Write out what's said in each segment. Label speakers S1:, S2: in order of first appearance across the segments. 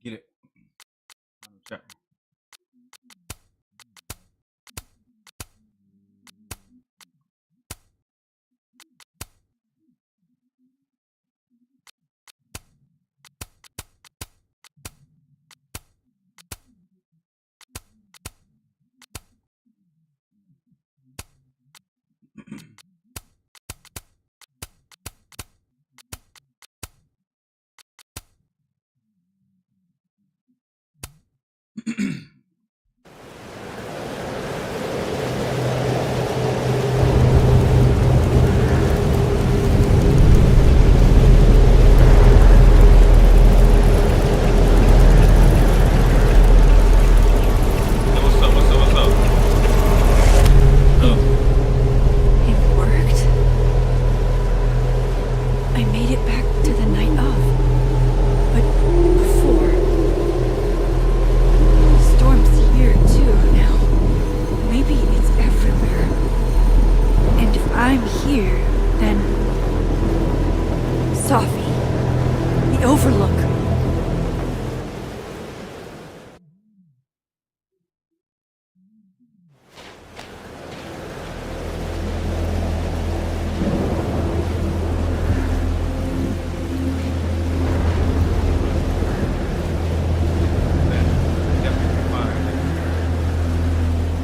S1: Get it. Check.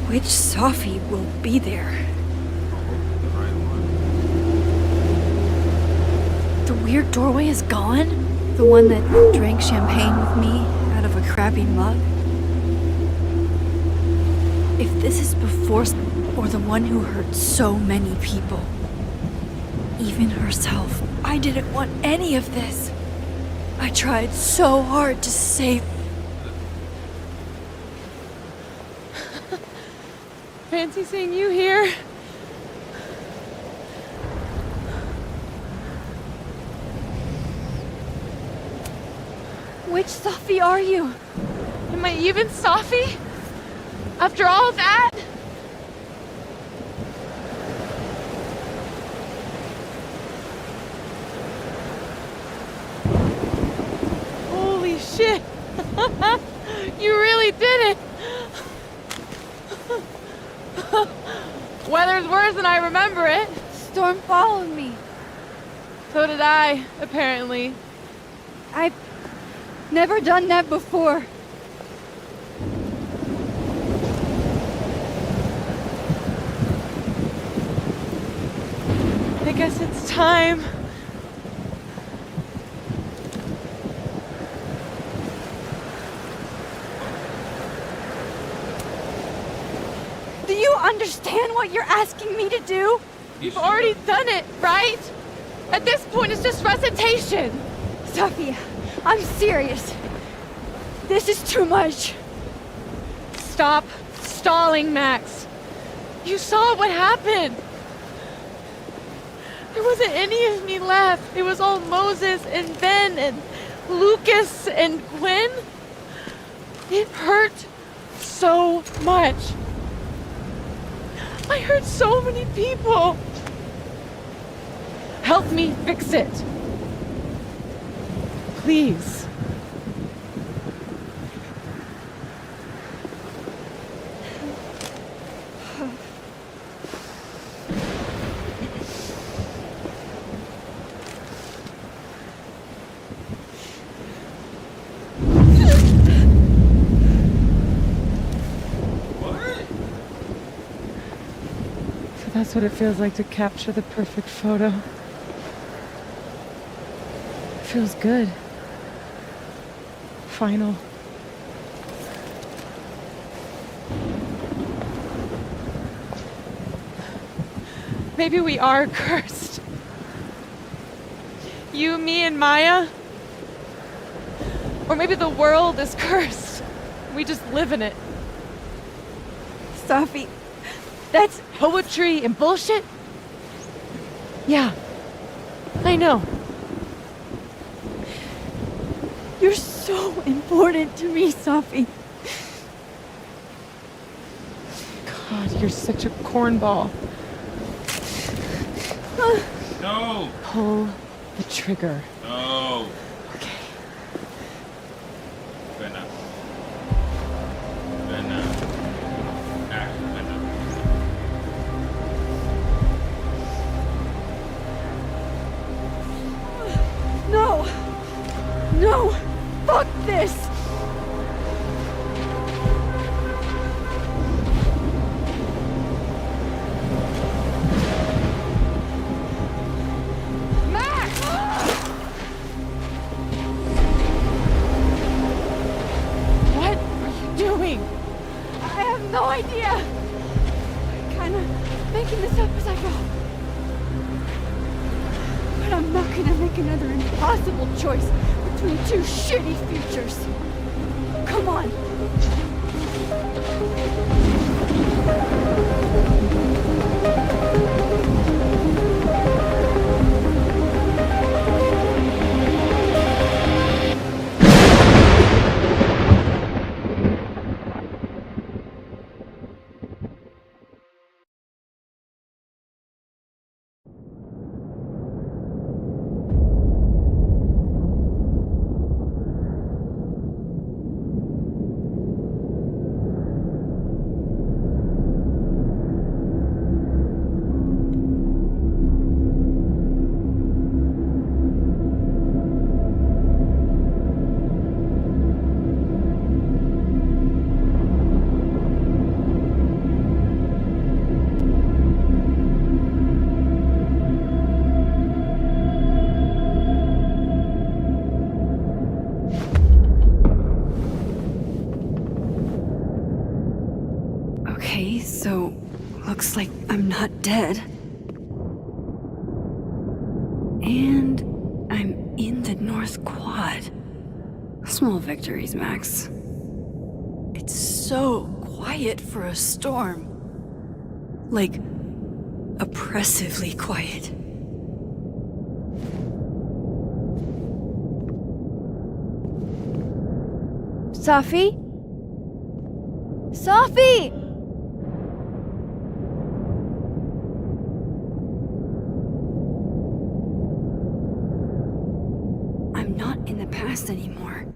S2: Which Sophie will be there? The weird doorway is gone? The one that drank champagne with me out of a crappy mug? If this is before or the one who hurt so many people, even herself, I didn't want any of this. I tried so hard to save.
S3: Fancy seeing you here.
S2: Which Sophie are you?
S3: Am I even Sophie? After all that? Holy shit! You really did it! Weather's worse than I remember it.
S2: Storm followed me.
S3: So did I, apparently.
S2: I've never done that before.
S3: I guess it's time.
S2: Do you understand what you're asking me to do?
S3: You've already done it, right? At this point, it's just recitation.
S2: Sophie, I'm serious. This is too much.
S3: Stop stalling, Max. You saw what happened. There wasn't any of me left. It was all Moses and Ben and Lucas and Gwen. It hurt so much. I hurt so many people. Help me fix it. Please. That's what it feels like to capture the perfect photo. It feels good. Final. Maybe we are cursed. You, me, and Maya. Or maybe the world is cursed. We just live in it.
S2: Sophie, that's
S3: poetry and bullshit? Yeah, I know.
S2: You're so important to me, Sophie.
S3: God, you're such a cornball.
S1: No!
S3: Pull the trigger.
S1: No!
S3: Okay.
S2: can I make another impossible choice between two shitty futures? Come on! Okay, so looks like I'm not dead. And I'm in the North Quad. Small victories, Max. It's so quiet for a storm. Like, oppressively quiet. Safi? Safi! I'm not in the past anymore.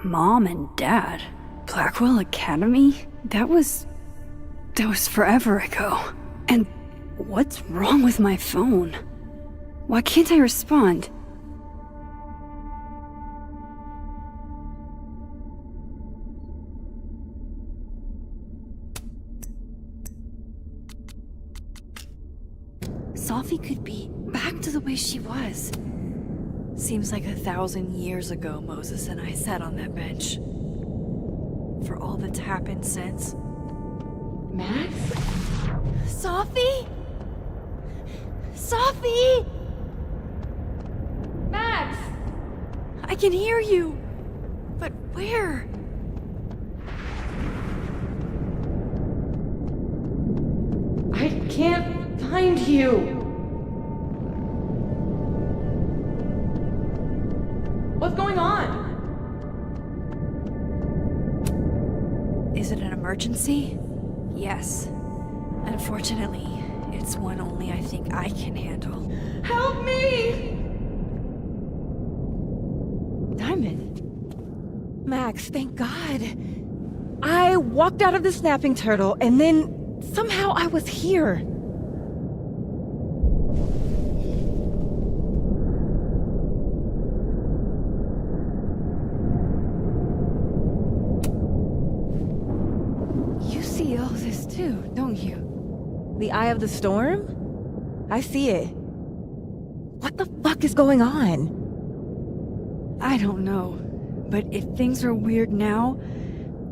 S2: Mom and Dad? Blackwell Academy? That was forever ago. And what's wrong with my phone? Why can't I respond? Safi could be back to the way she was. Seems like 1,000 years ago Moses and I sat on that bench. For all that's happened since.
S3: Max?
S2: Safi? Safi!
S3: Max!
S2: I can hear you! But where?
S3: I can't find you! What's going on?
S2: Is it an emergency? Yes. Unfortunately, it's one only I think I can handle.
S3: Help me!
S2: Diamond?
S3: Max, thank God. I walked out of the snapping turtle and then somehow I was here. You see all this too, don't you? The eye of the storm? I see it. What the fuck is going on?
S2: I don't know. But if things are weird now,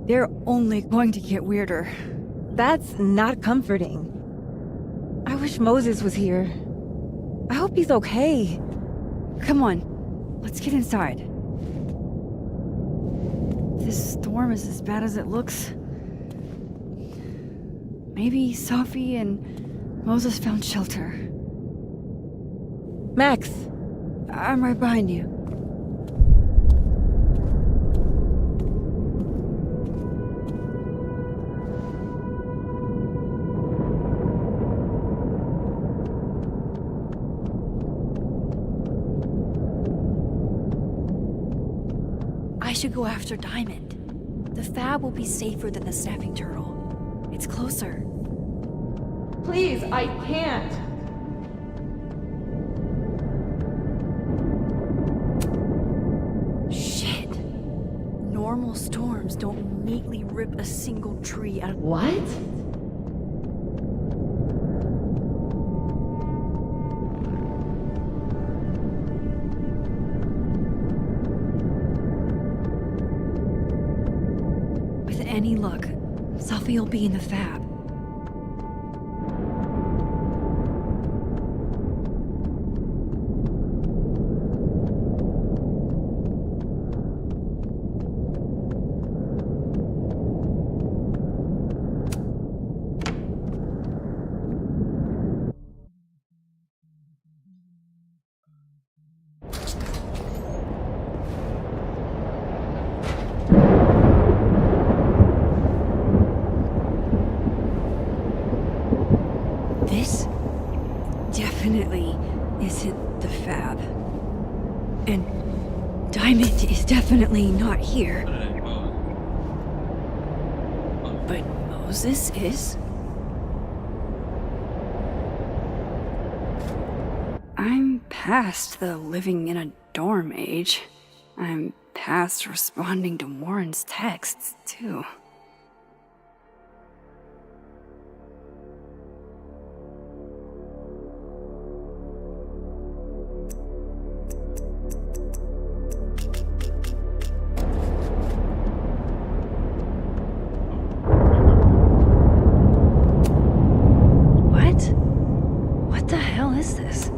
S2: they're only going to get weirder.
S3: That's not comforting. I wish Moses was here. I hope he's okay.
S2: Come on, let's get inside. This storm is as bad as it looks. Maybe Safi and Moses found shelter.
S3: Max!
S2: I'm right behind you. I should go after Diamond. The fab will be safer than the snapping turtle. It's closer.
S3: Please, I can't.
S2: normal storms don't neatly rip a single tree out of...
S3: What?
S2: With any luck, Sophie will be in the fab. This definitely isn't the fab. And Diamond is definitely not here. But Moses is? I'm past the living in a dorm age. I'm past responding to Warren's texts, too. What the hell is this?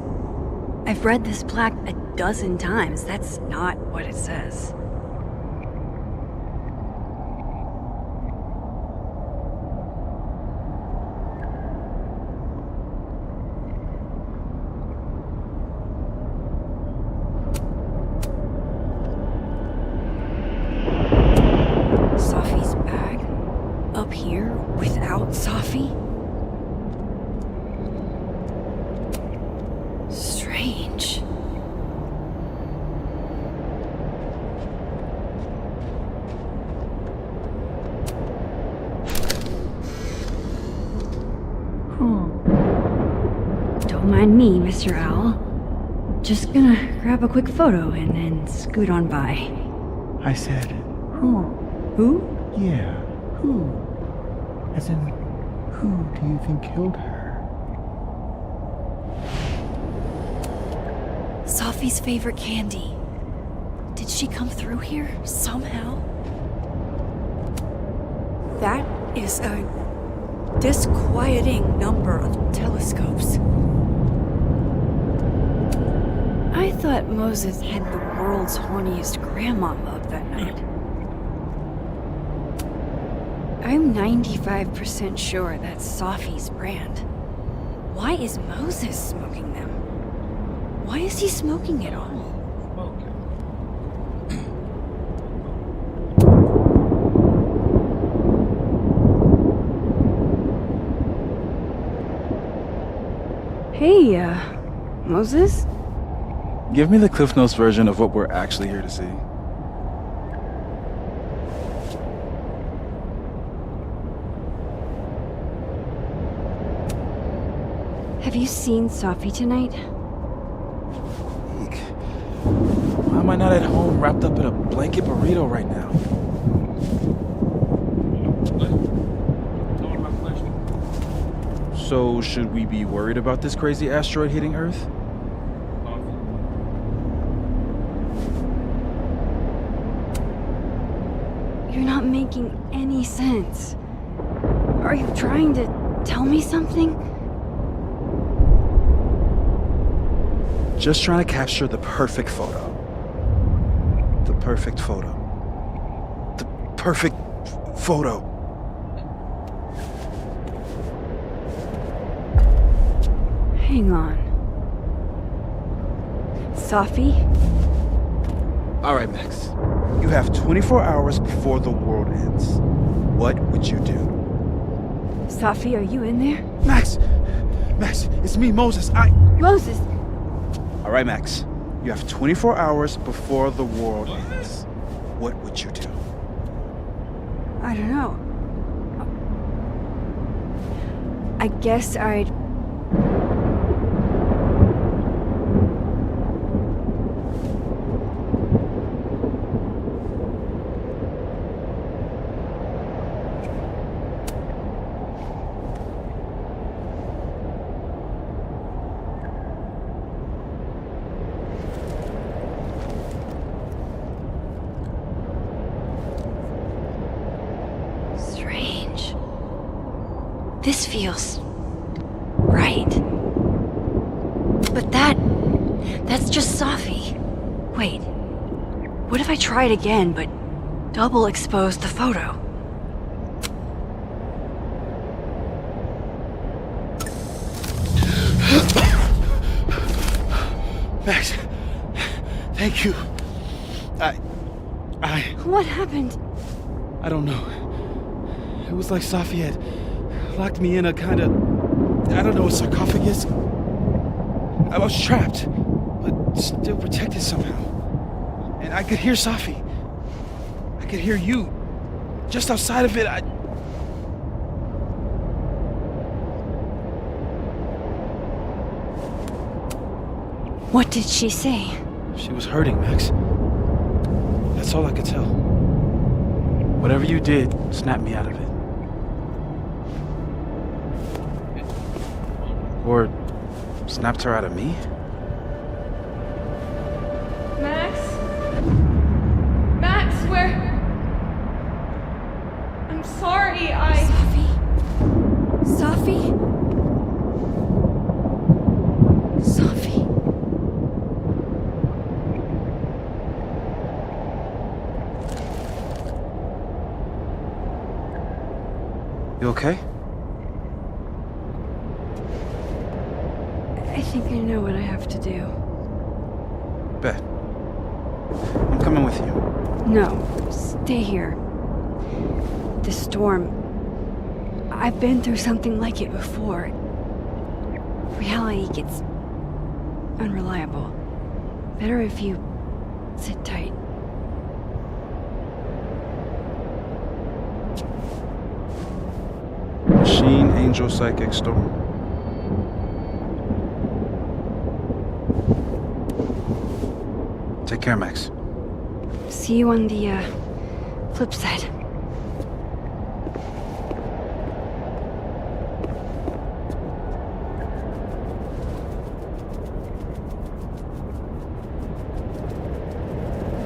S2: I've read this plaque a dozen times. That's not what it says. Sophie's bag? Up here without Sophie? Strange. Don't mind me, Mr. Owl. Just gonna grab a quick photo and then scoot on by.
S4: I said, who?
S2: Who?
S4: Yeah, who? As in, who do you think killed her?
S2: Sophie's favorite candy. Did she come through here somehow? That is a disquieting number of telescopes. I thought Moses had the world's horniest grandma mug that night. I'm 95% sure that's Sophie's brand. Why is Moses smoking them? Why is he smoking it all? Hey, Moses?
S5: Give me the Cliff Notes version of what we're actually here to see.
S2: Have you seen Sophie tonight?
S5: Eek. Why am I not at home wrapped up in a blanket burrito right now? So, should we be worried about this crazy asteroid hitting Earth?
S2: You're not making any sense. Are you trying to tell me something?
S5: Just trying to capture the perfect photo. The perfect photo. The perfect photo.
S2: Hang on. Sophie?
S5: All right, Max. You have 24 hours before the world ends. What would you do?
S2: Sophie, are you in there?
S5: Max! Max, it's me, Moses.
S2: Moses!
S5: All right, Max. You have 24 hours before the world ends. What would you do?
S2: I don't know. I guess I'd... This feels right. But that's just Safi. Wait, what if I tried again, but double exposed the photo?
S5: Max, thank you.
S2: What happened?
S5: I don't know. It was like Safi had locked me in a kind of, I don't know, a sarcophagus. I was trapped, but still protected somehow. And I could hear Safi. I could hear you. Just outside of it,
S2: What did she say?
S5: She was hurting, Max. That's all I could tell. Whatever you did, snapped me out of it. Or snapped her out of me?
S3: Max? Max, where? I'm sorry,
S2: Safi? Safi?
S5: You okay?
S2: I think I know what I have to do.
S5: Bet. I'm coming with you.
S2: No, stay here. The storm. I've been through something like it before. Reality gets unreliable. Better if you sit tight.
S5: Machine, Angel, Psychic, Storm. Take care, Max.
S2: See you on the, flip side.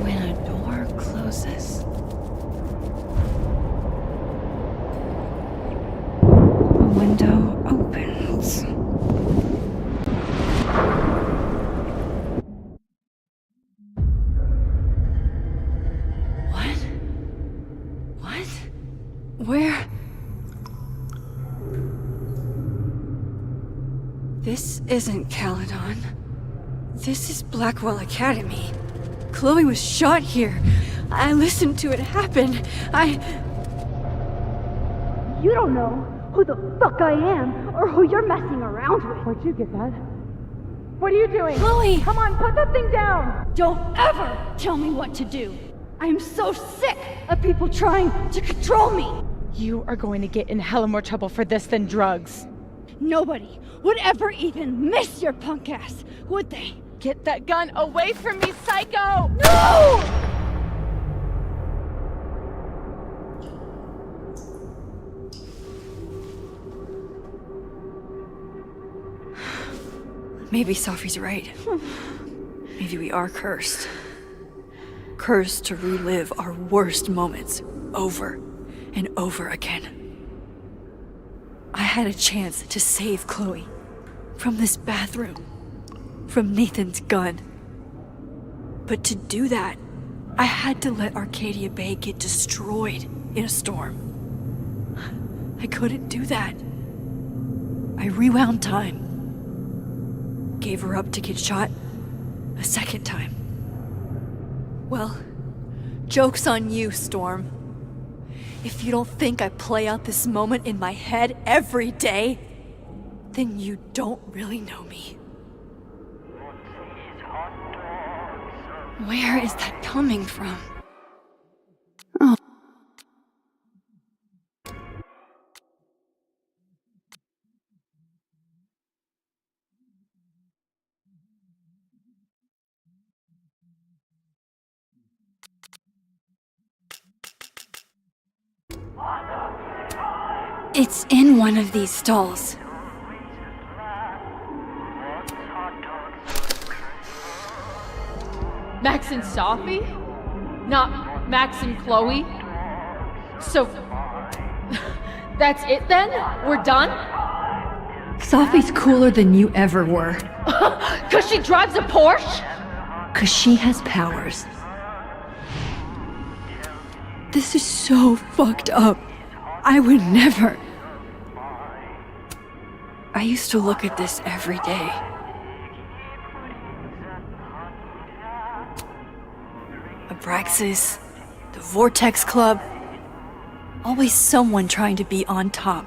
S2: When a door closes, a window opens. What? Where? This isn't Caledon. This is Blackwell Academy. Chloe was shot here. I listened to it happen.
S6: You don't know who the fuck I am or who you're messing around with.
S3: Where'd you get that? What are you doing?
S2: Chloe!
S3: Come on, put that thing down!
S6: Don't ever tell me what to do. I'm so sick of people trying to control me.
S3: You are going to get in hella more trouble for this than drugs.
S6: Nobody would ever even miss your punk ass, would they?
S3: Get that gun away from me, psycho!
S6: No!
S2: Maybe Safi's right. Maybe we are cursed. Cursed to relive our worst moments over and over again. I had a chance to save Chloe from this bathroom, from Nathan's gun. But to do that, I had to let Arcadia Bay get destroyed in a storm. I couldn't do that. I rewound time. Gave her up to get shot a second time. Well, joke's on you, Storm. If you don't think I play out this moment in my head every day, then you don't really know me. Where is that coming from? Oh. It's in one of these stalls.
S3: Max and Safi? Not Max and Chloe? So, That's it then? We're done?
S2: Sophie's cooler than you ever were.
S3: 'Cause she drives a Porsche?
S2: 'Cause she has powers. This is so fucked up. I would never. I used to look at this every day. Abraxas, the Vortex Club. Always someone trying to be on top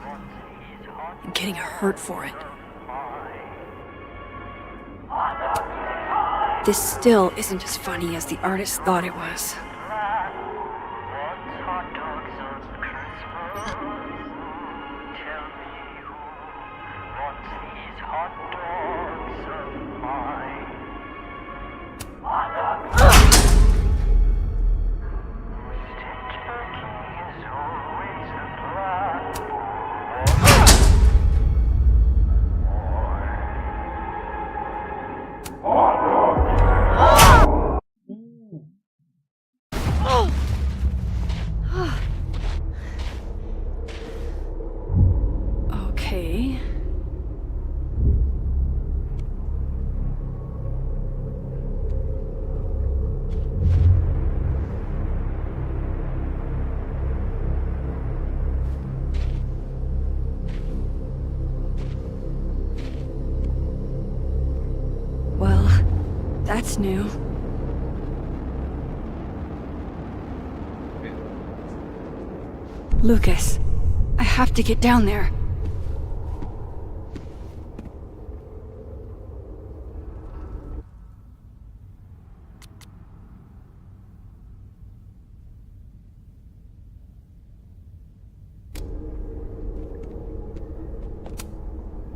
S2: and getting hurt for it. This still isn't as funny as the artist thought it was. Okay. Well, that's new. Lucas, I have to get down there.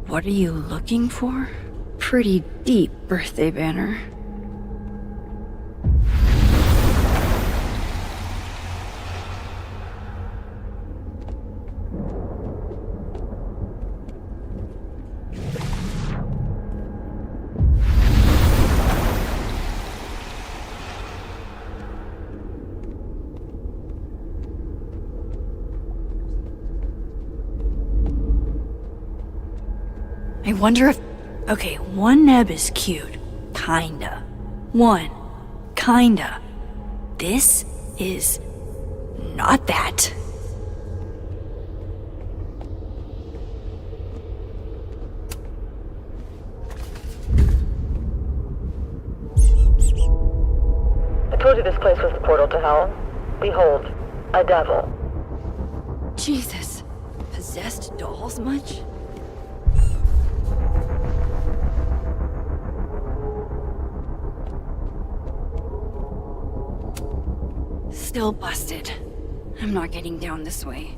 S2: What are you looking for? Pretty deep birthday banner. I wonder if... Okay, one neb is cute. Kinda. One. Kinda. This is... not that.
S7: I told you this place was the portal to hell. Behold, a devil.
S2: Jesus. Possessed dolls much? Still busted. I'm not getting down this way.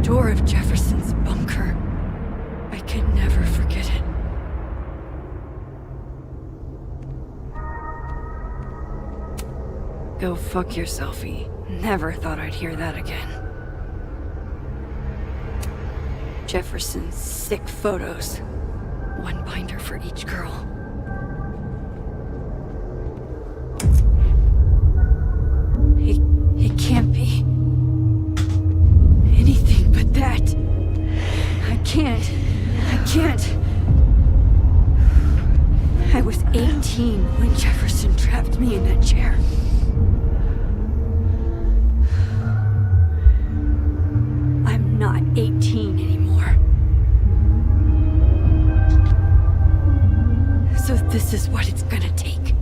S2: Door of Jefferson's bunker. I could never forget it. Go fuck yourselfie. Never thought I'd hear that again. Jefferson's sick photos. One binder for each girl. It can't be anything but that. I can't. I was 18 when Jefferson trapped me in that chair. I'm not 18 anymore. So this is what it's gonna take.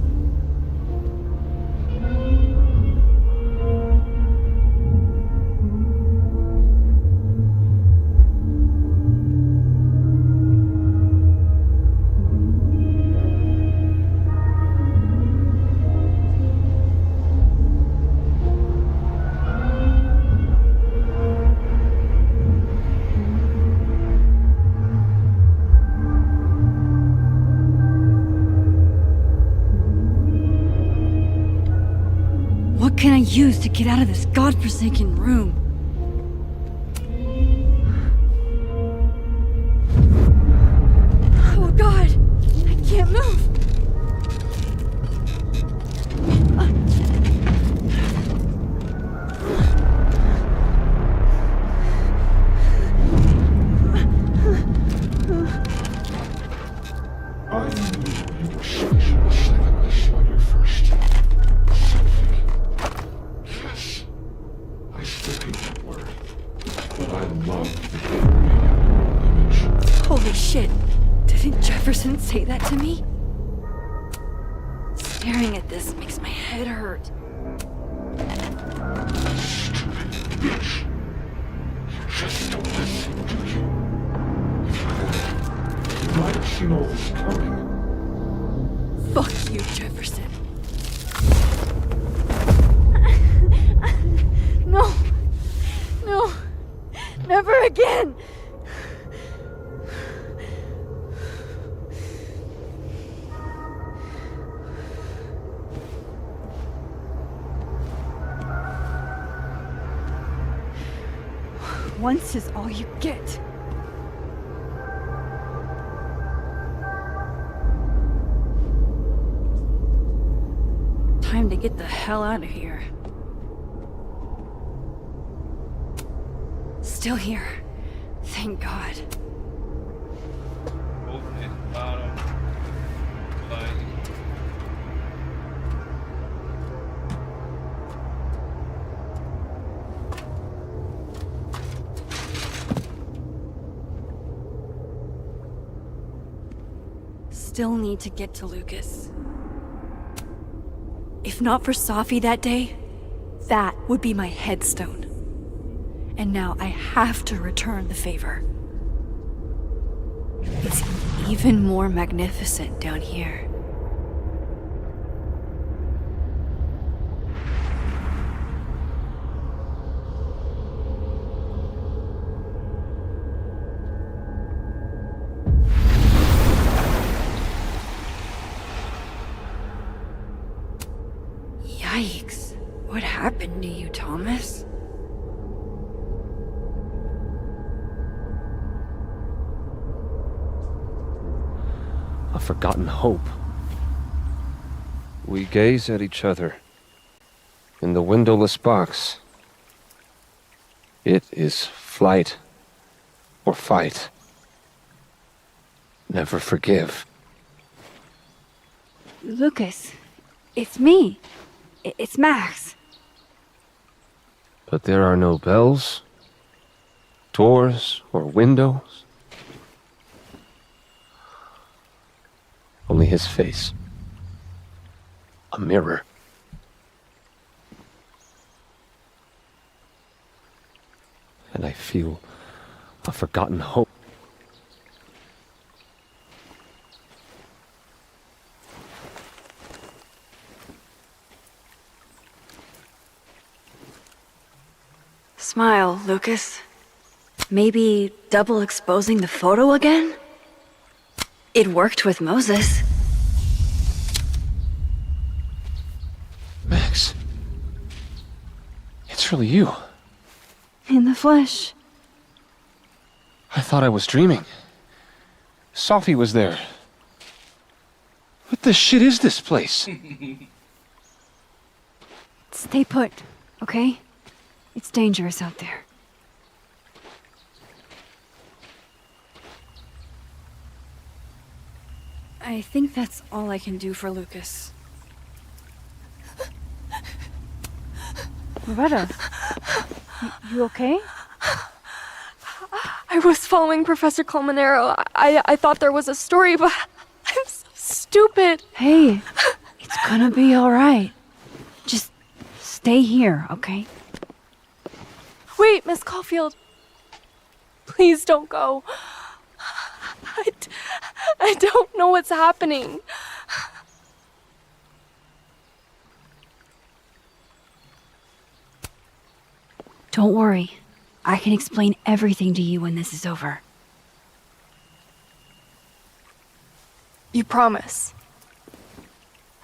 S2: What can I use to get out of this godforsaken room? Oh god! I can't move!
S4: I knew you were saving this on your first. Yes. I still hate that word. But I love the image.
S2: Holy shit! Didn't Jefferson say that to me? Staring at this makes my head hurt.
S4: Stupid bitch. Just don't listen to you. You might have seen all this coming.
S2: Fuck you, Jefferson. No! No! Never again! Once is all you get. Time to get the hell out of here. Still here. Thank God.
S1: Open it, bottom. Like.
S2: Still need to get to Lucas. If not for Safi that day, that would be my headstone. And now I have to return the favor. It's even more magnificent down here. Yikes. What happened to you, Thomas?
S8: A forgotten hope. We gaze at each other in the windowless box. It is flight or fight. Never forgive.
S6: Lucas, it's me. It's Max.
S8: But there are no bells, doors, or windows. Only his face. A mirror. And I feel a forgotten hope.
S2: Smile, Lucas. Maybe double exposing the photo again? It worked with Moses.
S8: Max. It's really you.
S6: In the flesh.
S8: I thought I was dreaming. Sophie was there. What the shit is this place?
S6: Stay put, okay? It's dangerous out there.
S2: I think that's all I can do for Lucas.
S6: Loretta, you okay?
S3: I was following Professor Colmenero. I thought there was a story, but I'm so stupid.
S6: Hey, it's gonna be alright. Just stay here, okay?
S3: Wait, Miss Caulfield. Please don't go. I don't know what's happening.
S6: Don't worry. I can explain everything to you when this is over.
S3: You promise?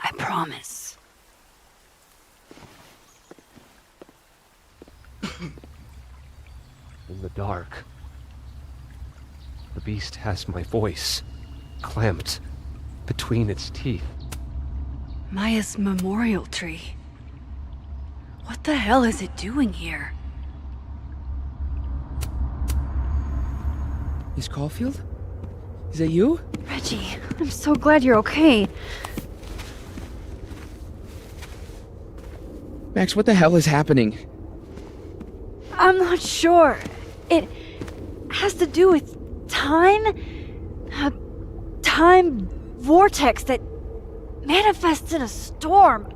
S6: I promise.
S8: the dark. The beast has my voice clamped between its teeth.
S2: Maya's memorial tree. What the hell is it doing here?
S5: Miss Caulfield? Is that you?
S2: Reggie, I'm so glad you're okay.
S5: Max, what the hell is happening?
S2: I'm not sure. It has to do with time? A time vortex that manifests in a storm.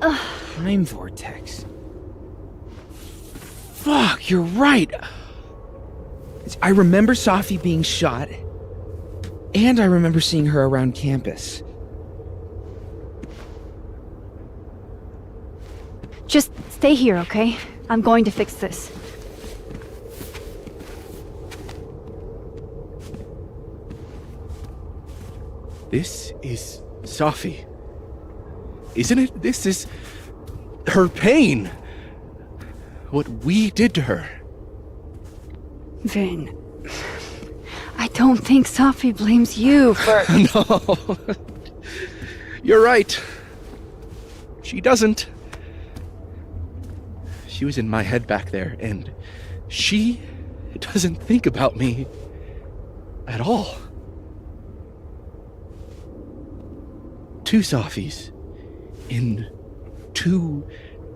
S5: Time vortex. Fuck, you're right. I remember Safi being shot, and I remember seeing her around campus.
S6: Just stay here, okay? I'm going to fix this.
S5: This is Safi. Isn't it? This is her pain. What we did to her.
S6: Vin, I don't think Safi blames you for...
S5: No. You're right. She doesn't. She was in my head back there, and she doesn't think about me at all. Two Safis in two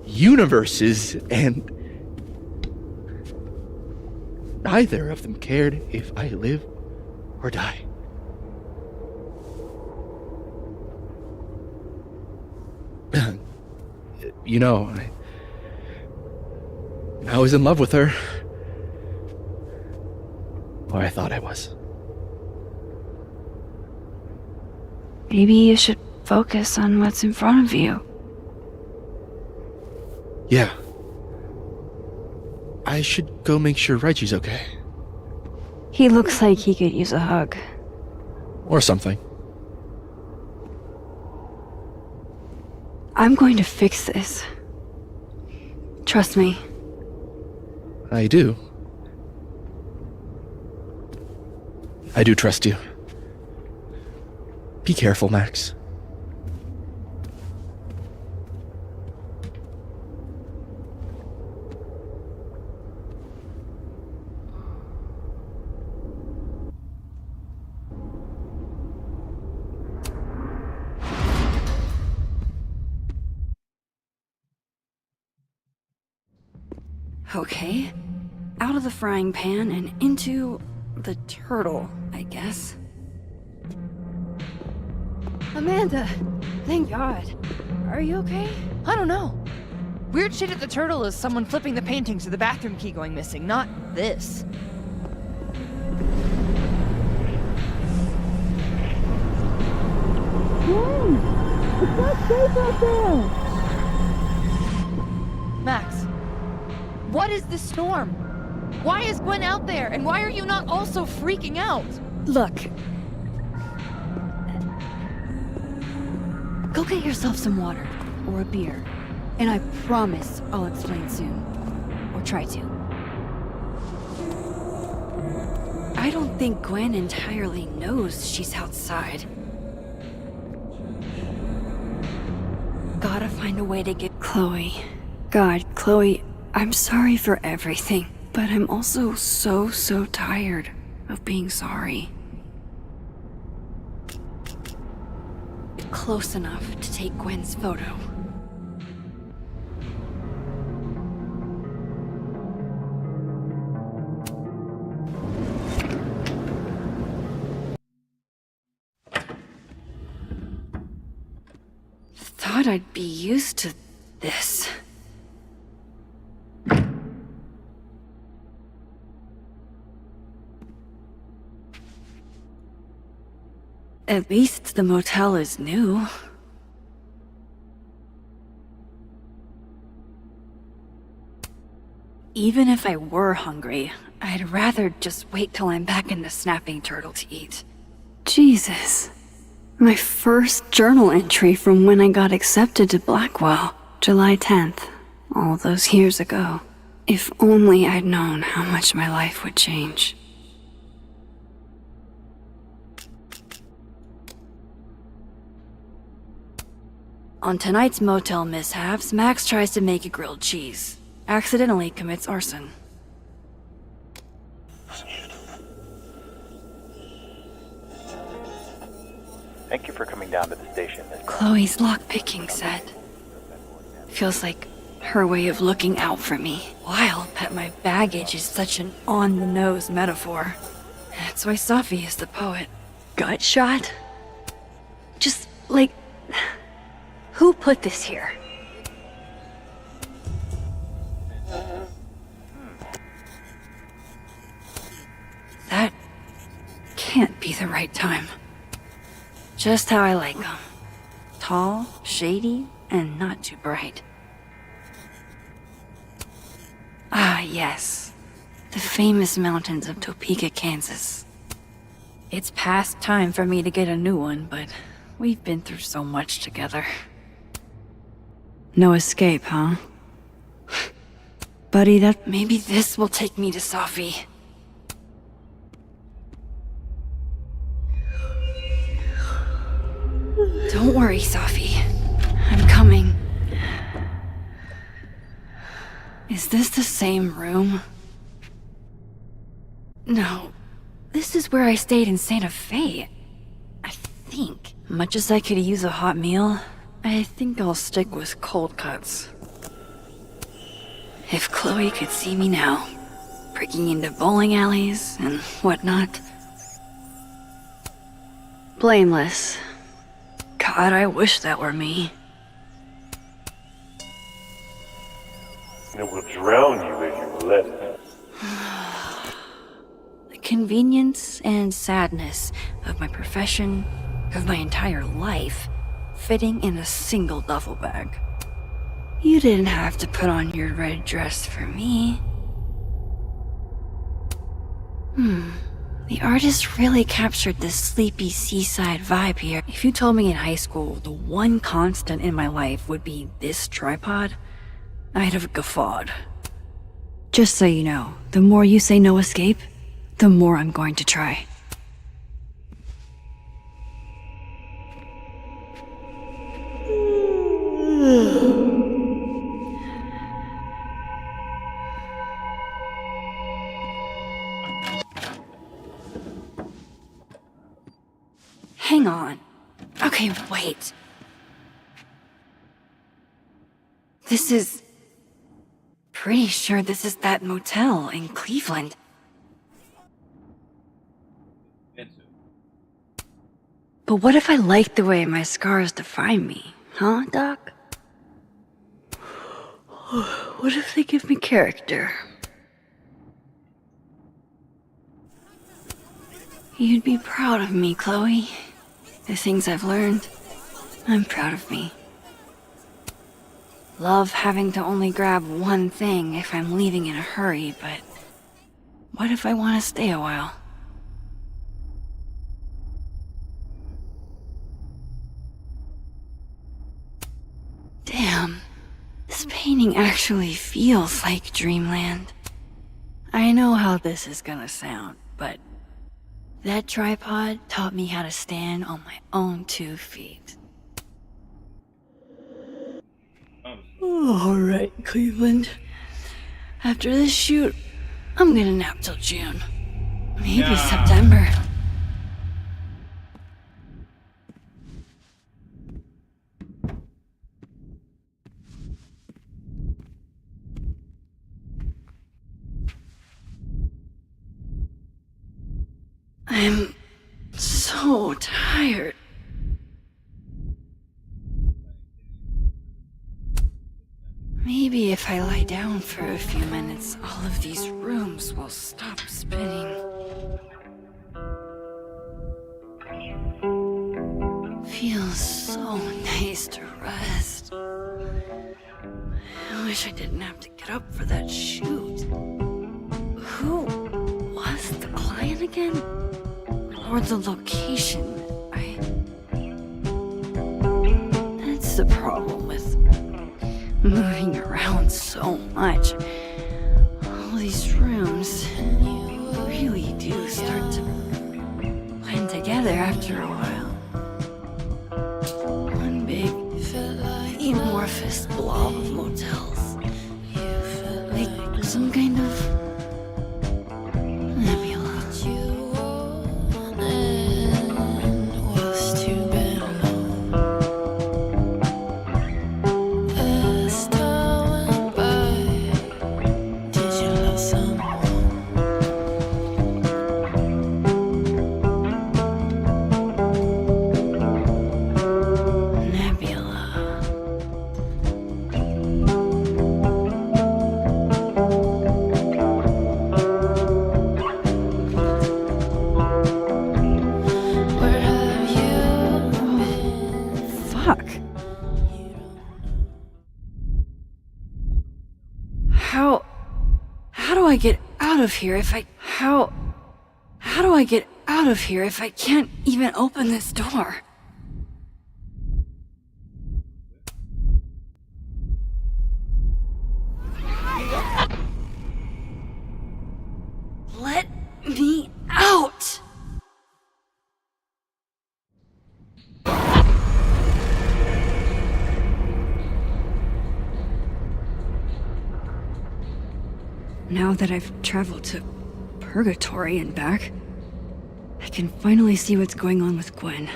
S5: universes, and neither of them cared if I live or die. You know, I was in love with her. Or I thought I was.
S6: Maybe you should focus on what's in front of you.
S5: Yeah. I should go make sure Reggie's okay.
S6: He looks like he could use a hug.
S5: Or something.
S6: I'm going to fix this. Trust me.
S5: I do. I do trust you. Be careful, Max.
S2: Okay. Out of the frying pan and into the turtle, I guess.
S3: Amanda, thank God. Are you okay?
S9: I don't know. Weird shit at the turtle is someone flipping the paintings or the bathroom key going missing, not this.
S3: It's not safe out there!
S9: Max, what is this storm? Why is Gwen out there, and why are you not also freaking out?
S2: Look. Go get yourself some water, or a beer, and I promise I'll explain soon. Or try to. I don't think Gwen entirely knows she's outside. Gotta find a way to get Chloe. God, Chloe, I'm sorry for everything, but I'm also so tired of being sorry. Close enough to take Gwen's photo. Thought I'd be used to this. At least the motel is new. Even if I were hungry, I'd rather just wait till I'm back in the snapping turtle to eat. Jesus. My first journal entry from when I got accepted to Blackwell, July 10th, all those years ago. If only I'd known how much my life would change. On tonight's motel mishaps, Max tries to make a grilled cheese. Accidentally commits arson.
S10: Thank you for coming down to the station, Miss.
S2: Chloe's lockpicking set. Feels like her way of looking out for me. Wild that my baggage is such an on-the-nose metaphor. That's why Safi is the poet. Gut shot? Just, like... Who put this here? That can't be the right time. Just how I like them. Tall, shady, and not too bright. Ah, yes. The famous mountains of Topeka, Kansas. It's past time for me to get a new one, but we've been through so much together. No escape, huh? Buddy, that maybe this will take me to Safi. Don't worry, Safi. I'm coming. Is this the same room? No. This is where I stayed in Santa Fe. I think. Much as I could use a hot meal, I think I'll stick with cold cuts. If Chloe could see me now, breaking into bowling alleys and whatnot. Blameless. God, I wish that were me.
S11: It will drown you if you let it.
S2: The convenience and sadness of my profession, of my entire life, fitting in a single duffel bag. You didn't have to put on your red dress for me. The artist really captured this sleepy seaside vibe here. If you told me in high school the one constant in my life would be this tripod, I'd have guffawed. Just so you know, the more you say no escape, the more I'm going to try. Hang on. Okay, wait. This is... Pretty sure this is that motel in Cleveland. But what if I like the way my scars define me? Huh, Doc? What if they give me character? You'd be proud of me, Chloe. The things I've learned, I'm proud of me. Love having to only grab one thing if I'm leaving in a hurry, but what if I want to stay a while? Damn, this painting actually feels like dreamland. I know how this is gonna sound, but that tripod taught me how to stand on my own 2 feet. All right, Cleveland. After this shoot, I'm gonna nap till June. Maybe September. I'm so tired. Maybe if I lie down for a few minutes, all of these rooms will stop spinning. Feels so nice to rest. I wish I didn't have to get up for that shoot. Who was the client again? Or the location? That's the problem with moving around so much. these rooms really do start to blend together after a while. One big, amorphous blob of motels. Like some kind of nebula. How do I get out of here if I... How do I get out of here if I can't even open this door? Let me out! Now that I've traveled to Purgatory and back, I can finally see what's going on with Gwen.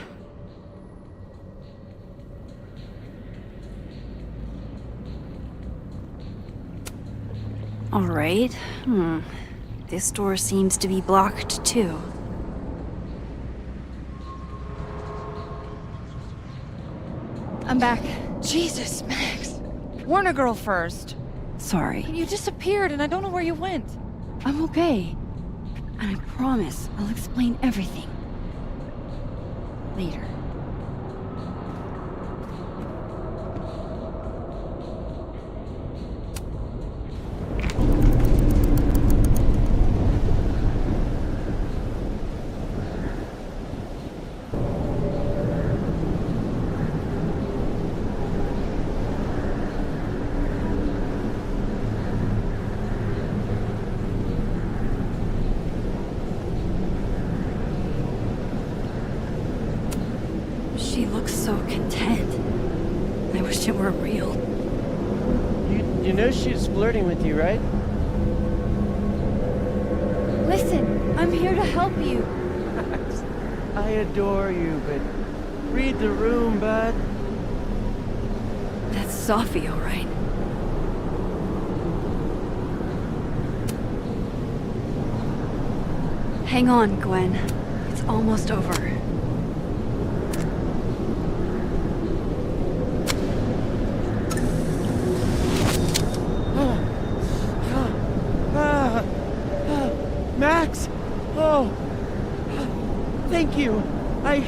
S2: Alright, This door seems to be blocked too.
S9: I'm back. Jesus, Max. Warn a girl first.
S2: Sorry.
S9: You disappeared and I don't know where you went.
S2: I'm okay. And I promise I'll explain everything. Later. She looks so content. I wish it were real.
S12: You know she's flirting with you, right?
S6: Listen, I'm here to help you.
S12: I adore you, but read the room, bud.
S2: That's Sophie, all right. Hang on, Gwen. It's almost over.
S12: Max! Oh! Thank you! The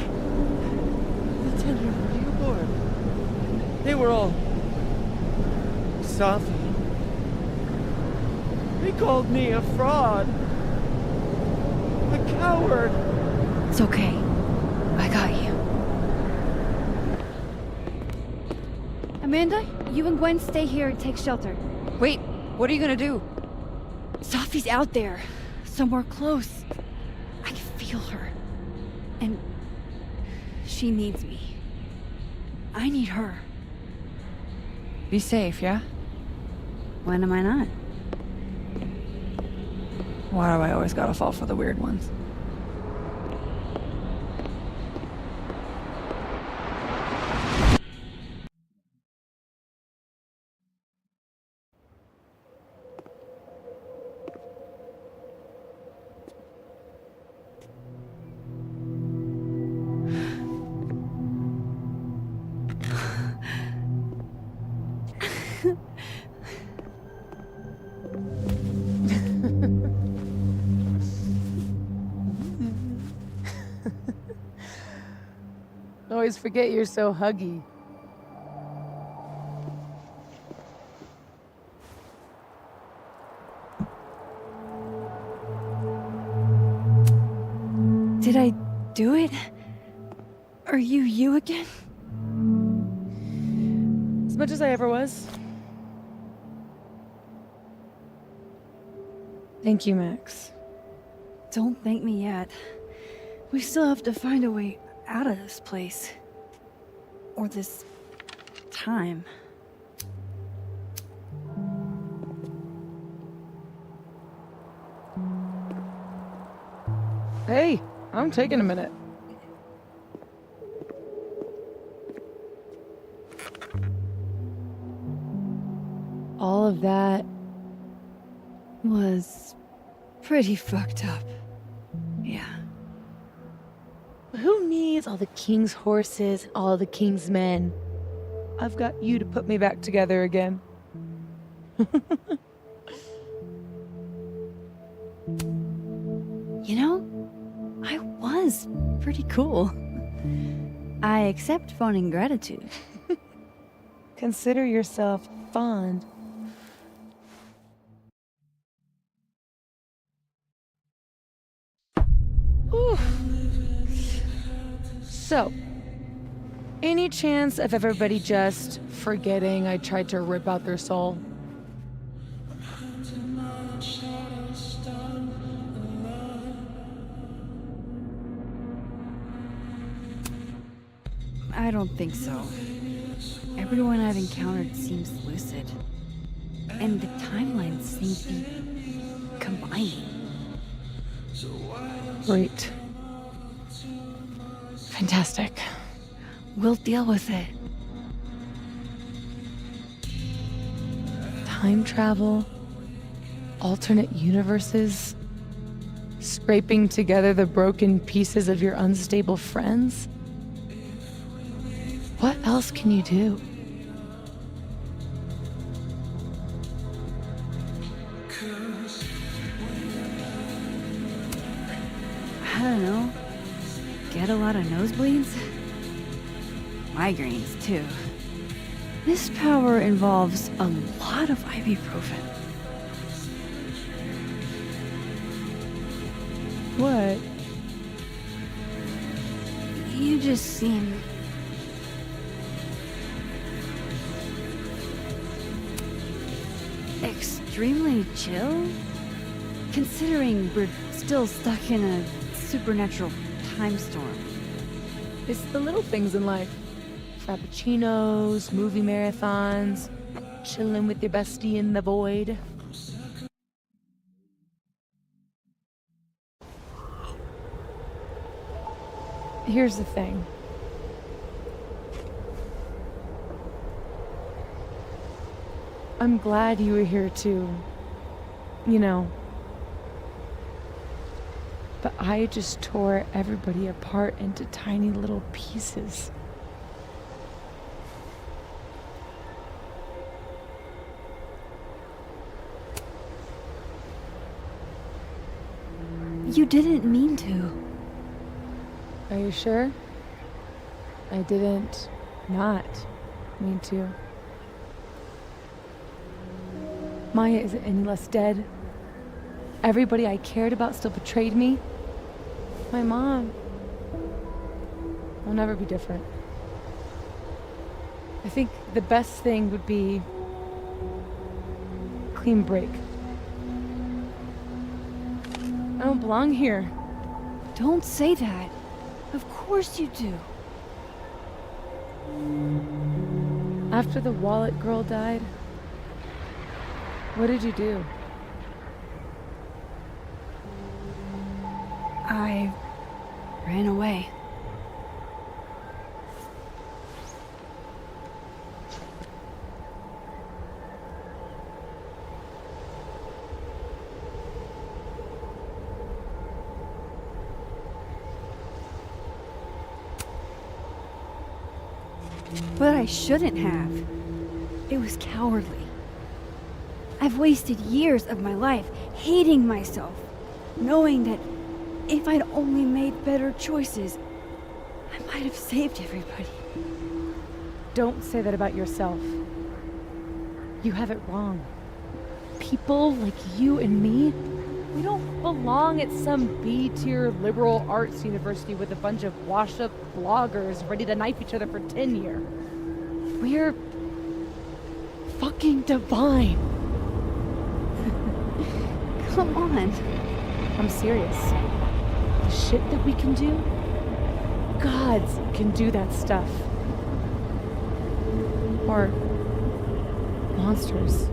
S12: tender, were you aboard? They were all... Sophie. They called me a fraud. A coward.
S2: It's okay. I got you.
S6: Amanda, you and Gwen stay here and take shelter.
S9: Wait, what are you gonna do?
S2: Sophie's out there. Somewhere close. I can feel her. And she needs me. I need her.
S9: Be safe, yeah?
S2: When am I not?
S9: Why do I always gotta fall for the weird ones?
S3: Always forget you're so huggy.
S2: Did I do it? Are you again?
S3: As much as I ever was. Thank you, Max.
S2: Don't thank me yet. We still have to find a way out of this place. Or this time.
S3: Hey, I'm taking a minute. All of that
S2: Was pretty fucked up. Yeah.
S3: Who needs all the king's horses, all the king's men? I've got you to put me back together again.
S2: You know, I was pretty cool. I accept fun and gratitude.
S3: Consider yourself fond. Ooh. So, any chance of everybody just forgetting I tried to rip out their soul?
S2: I don't think so. Everyone I've encountered seems lucid. And the timelines seem to be combining.
S3: Great. Fantastic.
S2: We'll deal with it.
S3: Time travel, alternate universes, scraping together the broken pieces of your unstable friends. What else can you do?
S2: I don't know. Get a lot of nosebleeds? Migraines, too. This power involves a lot of ibuprofen.
S3: What?
S2: You just seem... extremely chill? Considering we're still stuck in a supernatural time storm.
S3: It's the little things in life. Frappuccinos, movie marathons, chilling with your bestie in the void. Here's the thing. I'm glad you were here too. You know. But I just tore everybody apart into tiny little pieces.
S2: You didn't mean to.
S3: Are you sure? I didn't not mean to. Maya isn't any less dead. Everybody I cared about still betrayed me. My mom will never be different. I think the best thing would be clean break. I don't belong here.
S2: Don't say that. Of course you do.
S3: After the wallet girl died, what did you do?
S2: I ran away. But I shouldn't have. It was cowardly. I've wasted years of my life hating myself, knowing that if I'd only made better choices, I might have saved everybody.
S3: Don't say that about yourself. You have it wrong. People like you and me, we don't belong at some B-tier liberal arts university with a bunch of washed-up bloggers ready to knife each other for tenure. We're fucking divine.
S2: Come on.
S3: I'm serious. The shit that we can do, gods can do that stuff. Or monsters.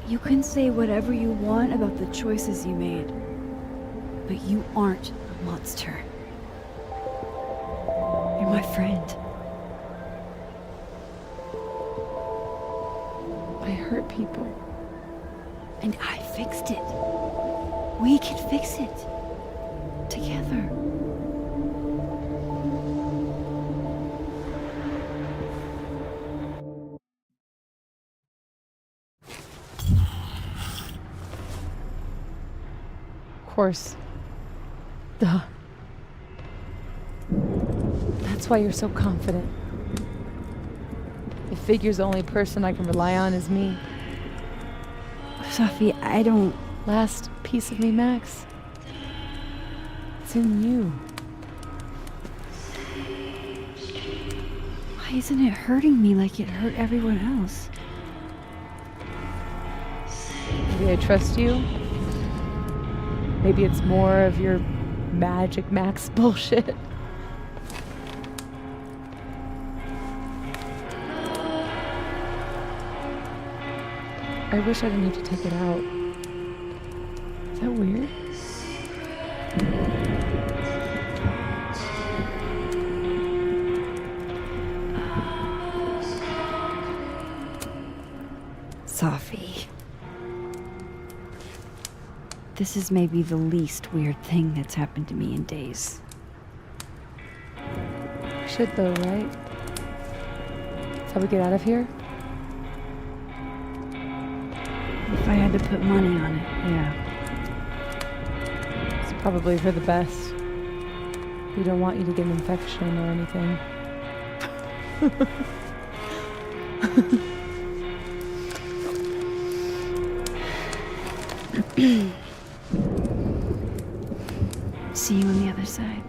S2: You can say whatever you want about the choices you made, but you aren't a monster. You're my friend.
S3: I hurt people.
S2: And I fixed it. We can fix it. Together.
S3: Of course. Duh. That's why you're so confident. It figures the only person I can rely on is me.
S2: Sophie, I don't...
S3: Last piece of me, Max. It's in you.
S2: Why isn't it hurting me like it hurt everyone else?
S3: Maybe I trust you. Maybe it's more of your magic Max bullshit. I wish I didn't have to take it out. Is that weird?
S2: Sophie. This is maybe the least weird thing that's happened to me in days.
S3: Should though, right? That's how we get out of here?
S2: If I had to put money on it, yeah.
S3: It's probably for the best. We don't want you to get an infection or anything.
S2: See you on the other side.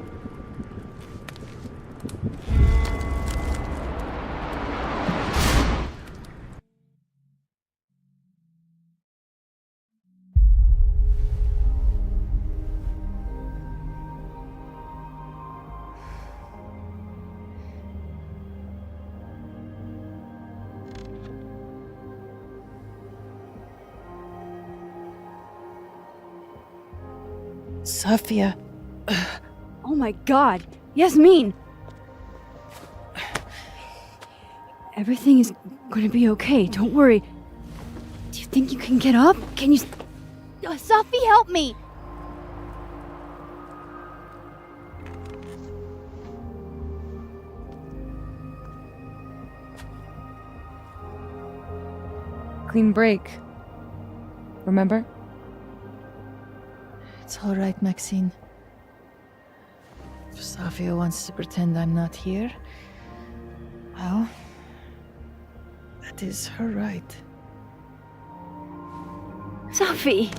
S3: Sophia.
S2: Oh my god! Yasmin! Everything is gonna be okay, don't worry. Do you think you can get up? Can you... Sophie, help me!
S3: Clean break. Remember?
S13: It's all right, Maxine. If Sophia wants to pretend I'm not here, well, that is her right.
S2: Sophie!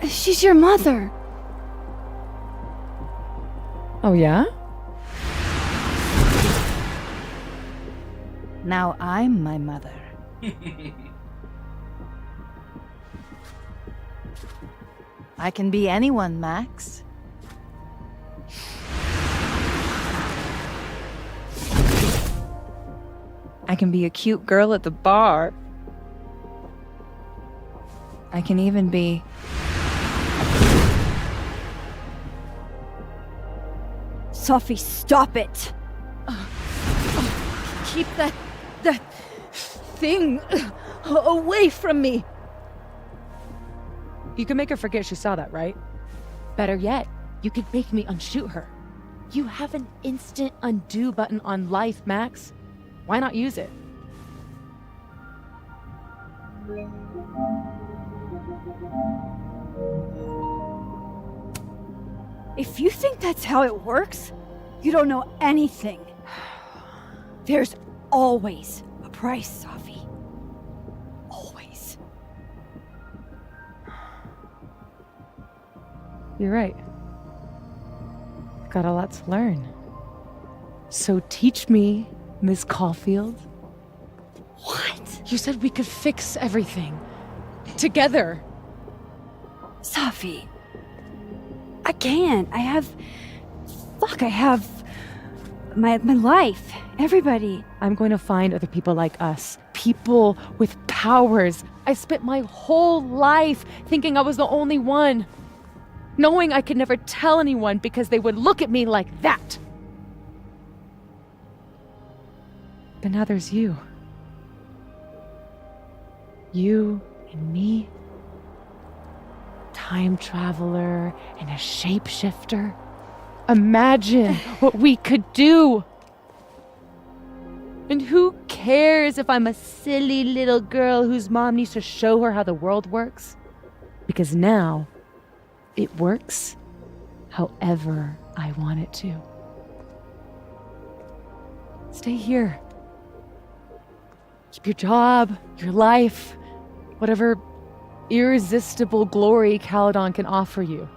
S2: She's your mother.
S3: Oh, yeah?
S13: Now I'm my mother. I can be anyone, Max. I can be a cute girl at the bar. I can even be...
S2: Sophie, stop it!
S13: Keep that thing away from me.
S3: You can make her forget she saw that, right? Better yet, you could make me unshoot her. You have an instant undo button on life, Max. Why not use it?
S2: If you think that's how it works, you don't know anything. There's always a price, Sophie. Always.
S3: You're right. I've got a lot to learn. So teach me, Miss Caulfield.
S2: What?
S3: You said we could fix everything. Together.
S2: Safi. I can't. I have my life. Everybody.
S3: I'm going to find other people like us. People with powers. I spent my whole life thinking I was the only one. Knowing I could never tell anyone because they would look at me like that. But now there's you. You and me. Time traveler and a shapeshifter. Imagine what we could do. And who cares if I'm a silly little girl whose mom needs to show her how the world works? Because now, it works however I want it to. Stay here. Keep your job, your life, whatever irresistible glory Caledon can offer you.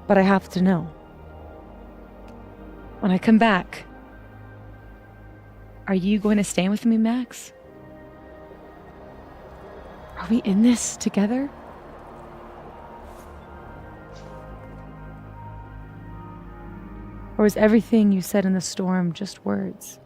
S3: But I have to know. When I come back, are you going to stay with me, Max? Are we in this together? Or is everything you said in the storm just words?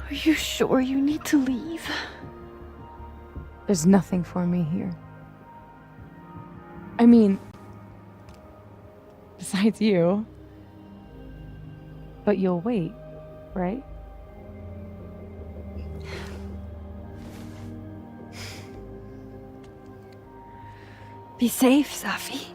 S2: Are you sure you need to leave?
S3: There's nothing for me here. I mean, besides you. But you'll wait, right?
S2: Be safe, Safi.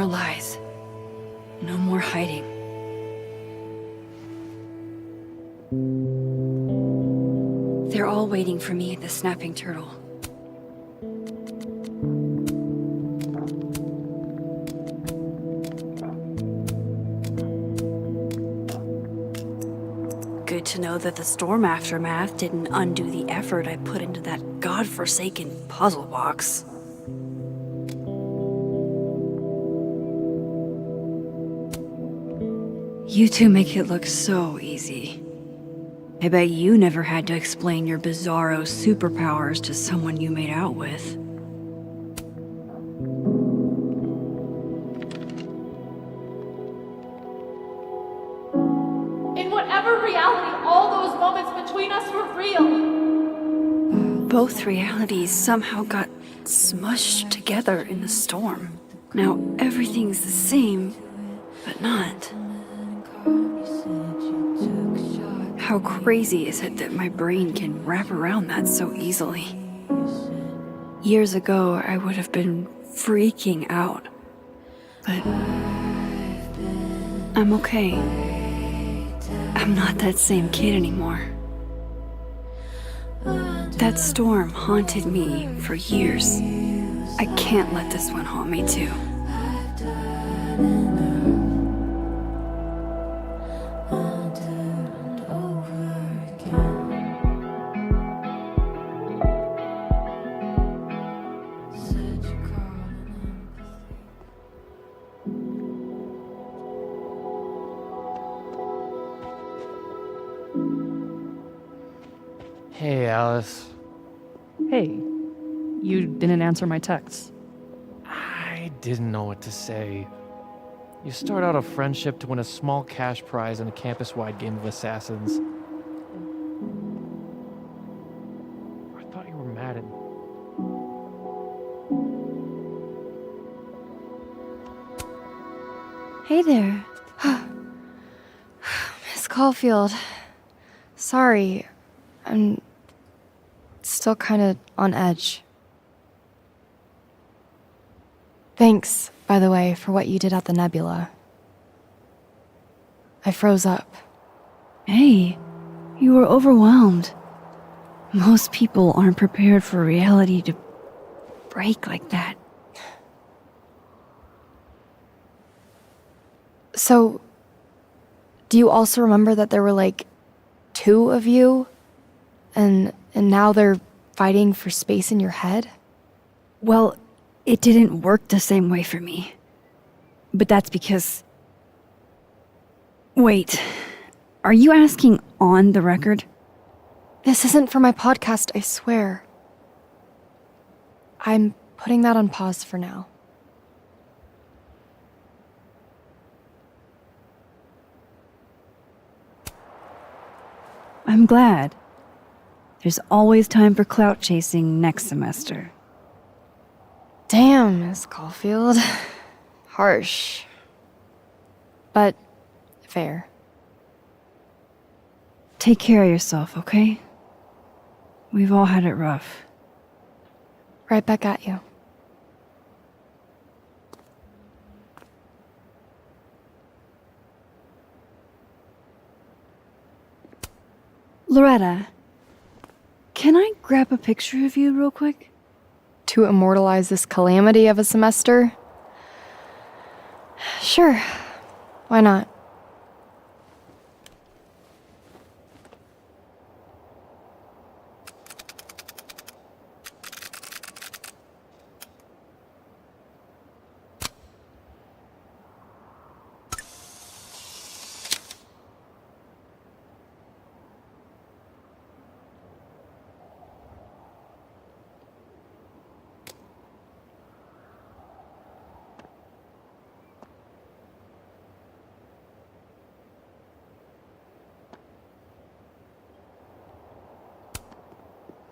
S2: more lies. No more hiding. They're all waiting for me at the Snapping Turtle. Good to know that the storm aftermath didn't undo the effort I put into that godforsaken puzzle box. You two make it look so easy. I bet you never had to explain your bizarro superpowers to someone you made out with.
S14: In whatever reality, all those moments between us were real.
S2: Both realities somehow got smushed together in the storm. Now everything's the same, but not. How crazy is it that my brain can wrap around that so easily? Years ago, I would have been freaking out. But I'm okay. I'm not that same kid anymore. That storm haunted me for years. I can't let this one haunt me too.
S12: Hey, Alice.
S3: Hey, you didn't answer my texts.
S12: I didn't know what to say. You start out a friendship to win a small cash prize in a campus-wide game of assassins. I thought you were mad at me.
S15: Hey there. Miss Caulfield. Sorry, I'm still kind of on edge. Thanks, by the way, for what you did at the nebula. I froze up.
S2: Hey, you were overwhelmed. Most people aren't prepared for reality to break like that.
S15: So, do you also remember that there were like 2 of you? And now they're fighting for space in your head?
S2: Well, it didn't work the same way for me. But that's because... Wait, are you asking on the record?
S15: This isn't for my podcast, I swear. I'm putting that on pause for now.
S2: I'm glad. There's always time for clout chasing next semester.
S15: Damn, Miss Caulfield. Harsh. But fair.
S2: Take care of yourself, okay? We've all had it rough.
S15: Right back at you.
S2: Loretta, can I grab a picture of you real quick?
S15: To immortalize this calamity of a semester? Sure. Why not?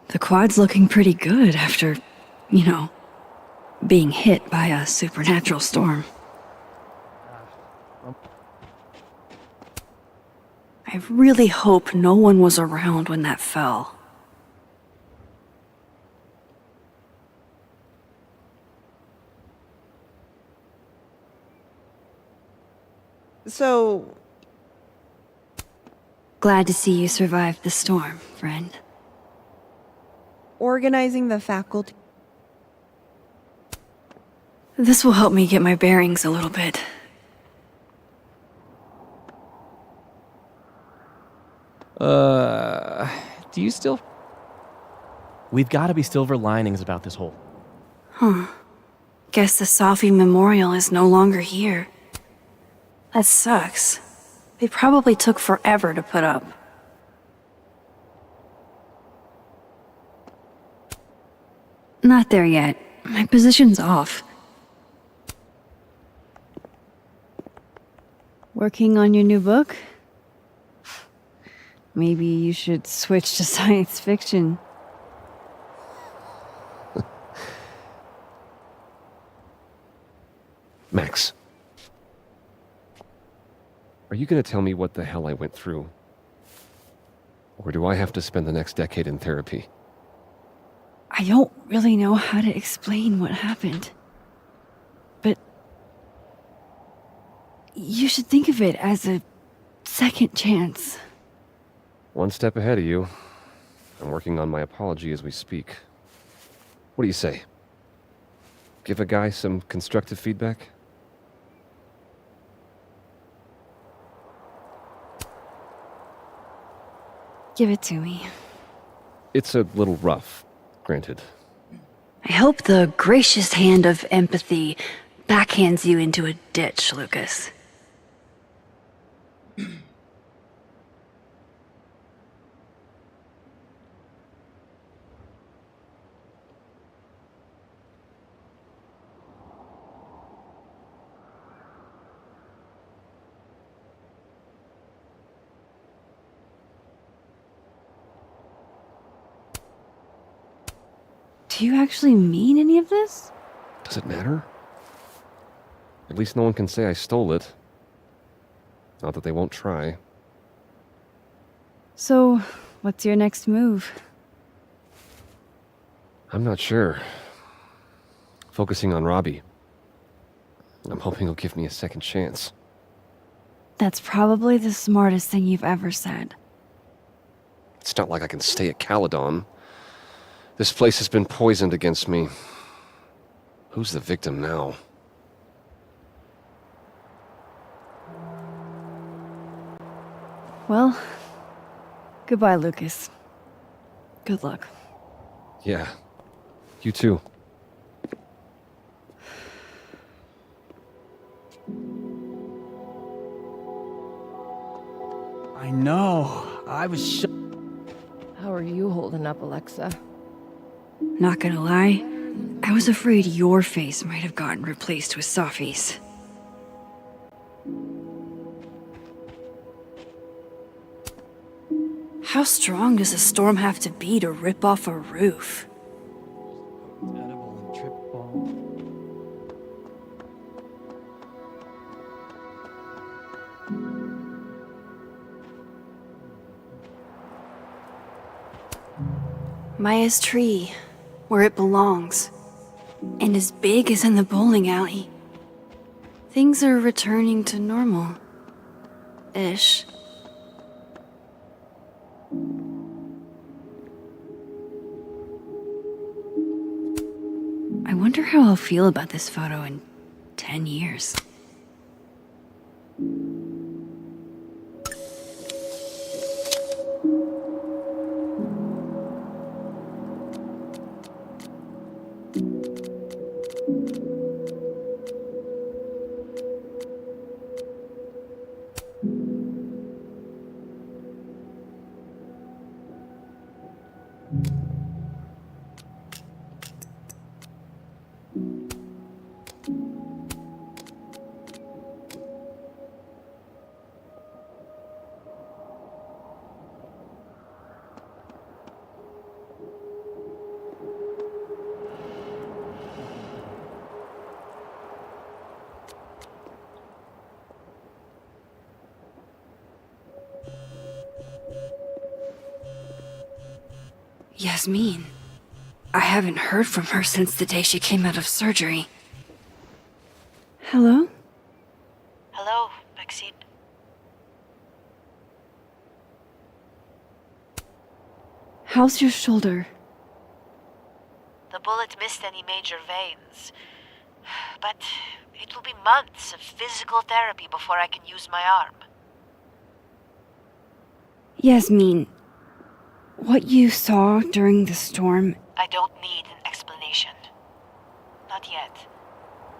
S2: The quad's looking pretty good after, being hit by a supernatural storm. I really hope no one was around when that fell.
S16: So...
S2: Glad to see you survived the storm, friend.
S16: Organizing the faculty...
S2: This will help me get my bearings a little bit.
S12: Do you still... We've got to be silver linings about this whole...
S2: Huh. Guess the Safi Memorial is no longer here. That sucks. They probably took forever to put up. Not there yet. My position's off. Working on your new book? Maybe you should switch to science fiction.
S8: Max. Are you gonna tell me what the hell I went through? Or do I have to spend the next decade in therapy?
S2: I don't really know how to explain what happened. But you should think of it as a second chance.
S8: One step ahead of you. I'm working on my apology as we speak. What do you say? Give a guy some constructive feedback?
S2: Give it to me.
S8: It's a little rough, granted.
S2: I hope the gracious hand of empathy backhands you into a ditch, Lucas. Do you actually mean any of this?
S8: Does it matter? At least no one can say I stole it. Not that they won't try.
S2: So, what's your next move?
S8: I'm not sure. Focusing on Robbie. I'm hoping he'll give me a second chance.
S2: That's probably the smartest thing you've ever said.
S8: It's not like I can stay at Caledon. This place has been poisoned against me. Who's the victim now?
S2: Well, goodbye, Lucas. Good luck.
S8: Yeah, you too.
S5: I know. I was
S9: How are you holding up, Alexa?
S2: Not gonna lie, I was afraid your face might have gotten replaced with Safi's. How strong does a storm have to be to rip off a roof?
S12: Edible and trip ball.
S2: Maya's tree, where it belongs, and as big as in the bowling alley. Things are returning to normal. Ish. I wonder how I'll feel about this photo in 10 years. Yasmin. I haven't heard from her since the day she came out of surgery. Hello?
S17: Hello, Maxine.
S2: How's your shoulder?
S17: The bullet missed any major veins. But it will be months of physical therapy before I can use my arm.
S2: Yasmin, what you saw during the storm...
S17: I don't need an explanation. Not yet.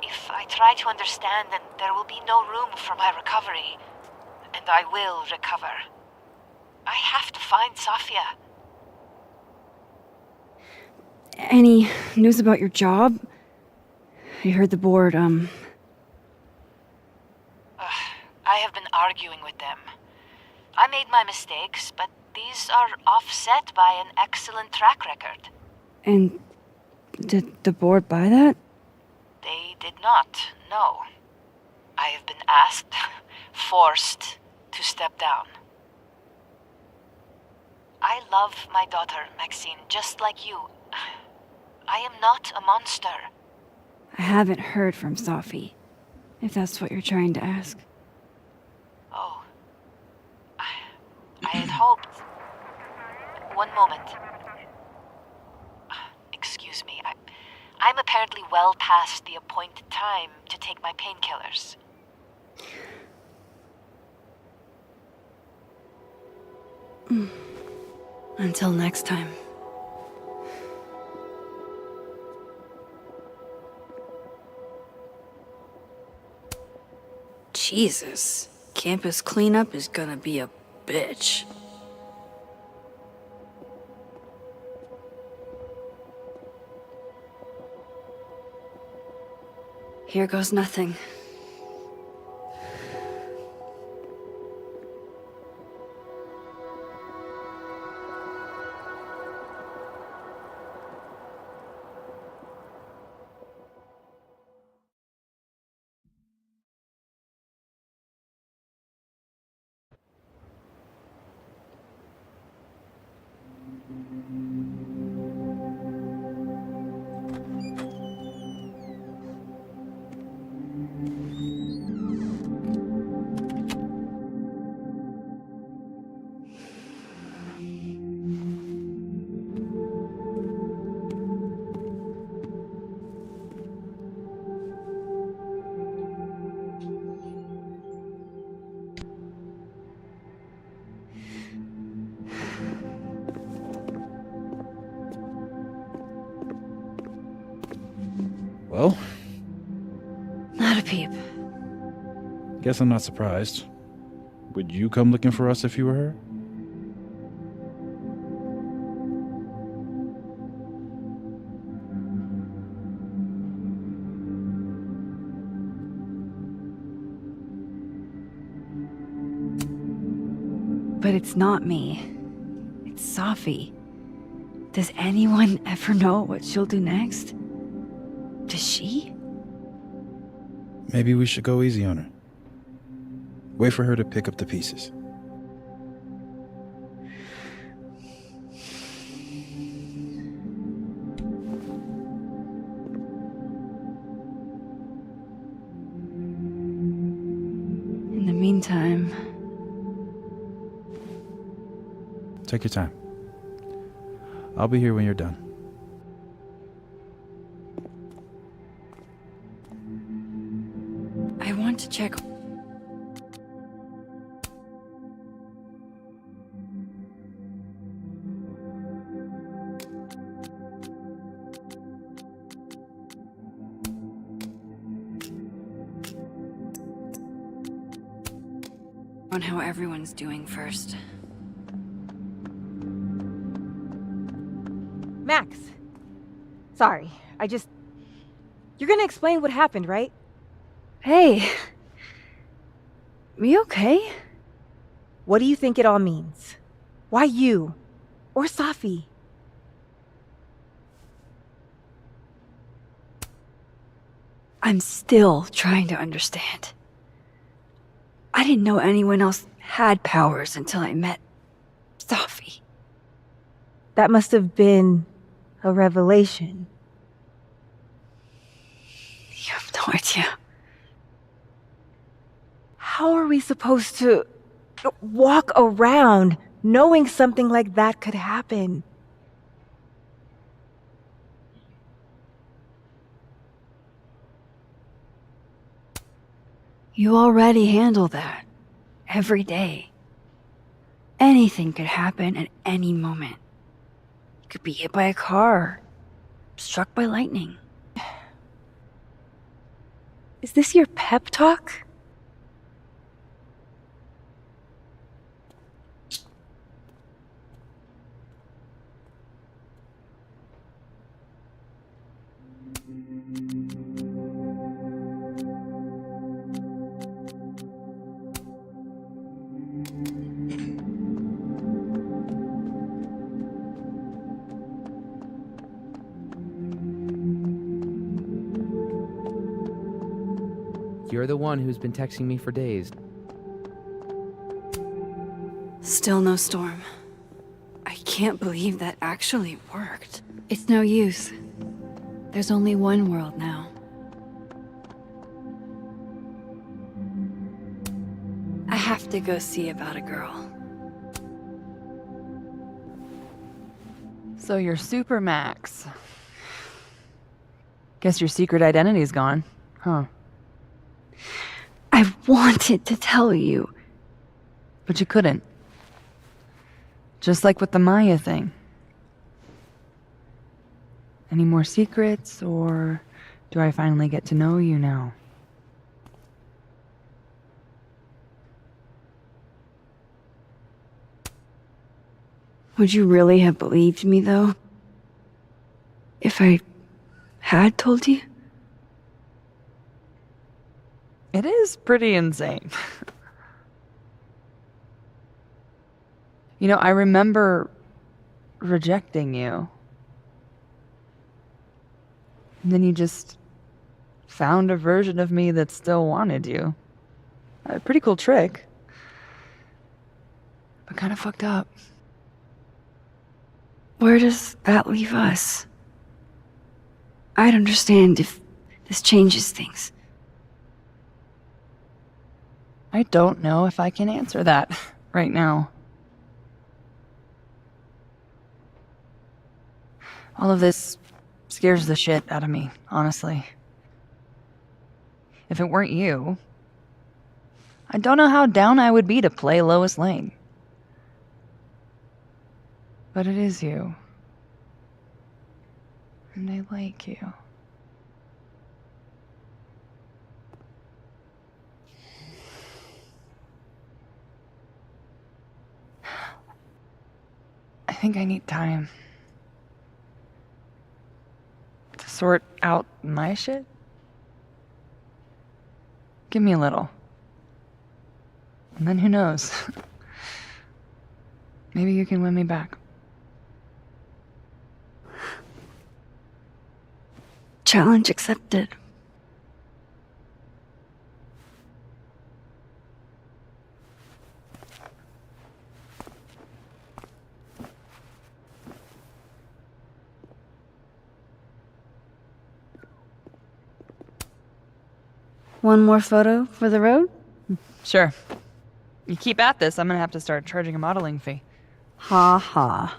S17: If I try to understand, then there will be no room for my recovery. And I will recover. I have to find Safia.
S2: Any news about your job? I heard the board,
S17: I have been arguing with them. I made my mistakes, but these are offset by an excellent track record.
S2: And did the board buy that?
S17: They did not, no. I have been asked, forced to step down. I love my daughter, Maxine, just like you. I am not a monster.
S2: I haven't heard from Safi, if that's what you're trying to ask.
S17: Oh. I had hoped... One moment. Excuse me, I'm apparently well past the appointed time to take my painkillers.
S2: Until next time. Jesus, campus cleanup is gonna be a bitch. Here goes nothing.
S5: Well?
S2: Not a peep.
S5: Guess I'm not surprised. Would you come looking for us if you were her?
S2: But it's not me. It's Safi. Does anyone ever know what she'll do next? Does she?
S5: Maybe we should go easy on her. Wait for her to pick up the pieces.
S2: In the meantime...
S5: Take your time. I'll be here when you're done.
S2: I want to check... on how everyone's doing first.
S18: Max! Sorry, You're gonna explain what happened, right?
S2: Hey! Me okay?
S18: What do you think it all means? Why you? Or Safi?
S2: I'm still trying to understand. I didn't know anyone else had powers until I met Safi.
S18: That must have been a revelation.
S2: You have no idea.
S18: How are we supposed to walk around knowing something like that could happen?
S2: You already handle that. Every day. Anything could happen at any moment. You could be hit by a car. Struck by lightning. Is this your pep talk?
S19: You're the one who's been texting me for days.
S2: Still no storm. I can't believe that actually worked. It's no use. There's only one world now. I have to go see about a girl.
S13: So you're Super Max. Guess your secret identity's gone, huh?
S2: I wanted to tell you.
S13: But you couldn't. Just like with the Maya thing. Any more secrets, or do I finally get to know you now?
S2: Would you really have believed me, though? If I had told you?
S13: It is pretty insane. You know, I remember rejecting you. And then you just found a version of me that still wanted you. A pretty cool trick. But kind of fucked up.
S2: Where does that leave us? I'd understand if this changes things.
S13: I don't know if I can answer that right now. All of this scares the shit out of me, honestly. If it weren't you, I don't know how down I would be to play Lois Lane. But it is you. And I like you. I think I need time to sort out my shit. Give me a little. And then who knows? Maybe you can win me back.
S2: Challenge accepted. One more photo for the road?
S13: Sure. You keep at this, I'm gonna have to start charging a modeling fee.
S2: Ha ha.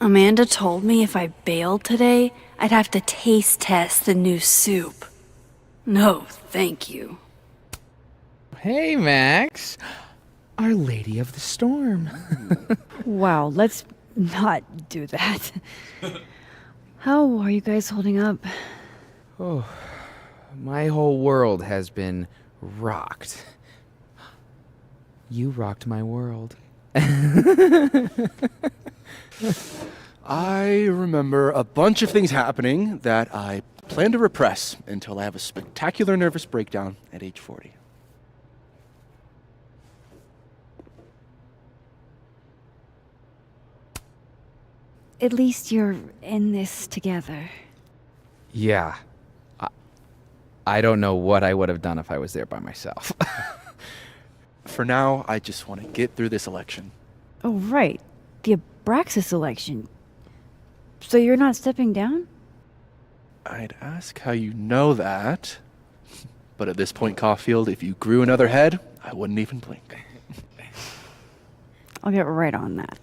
S2: Amanda told me if I bailed today, I'd have to taste test the new soup. No, thank you.
S19: Hey, Max. Our Lady of the Storm.
S2: Wow, let's not do that. How are you guys holding up?
S19: Oh, my whole world has been rocked. You rocked my world.
S5: I remember a bunch of things happening that I plan to repress until I have a spectacular nervous breakdown at age 40.
S2: At least you're in this together.
S19: Yeah. I don't know what I would have done if I was there by myself.
S5: For now, I just want to get through this election.
S2: Oh, right. The Abraxas election. So you're not stepping down?
S5: I'd ask how you know that. But at this point, Caulfield, if you grew another head, I wouldn't even blink.
S2: I'll get right on that.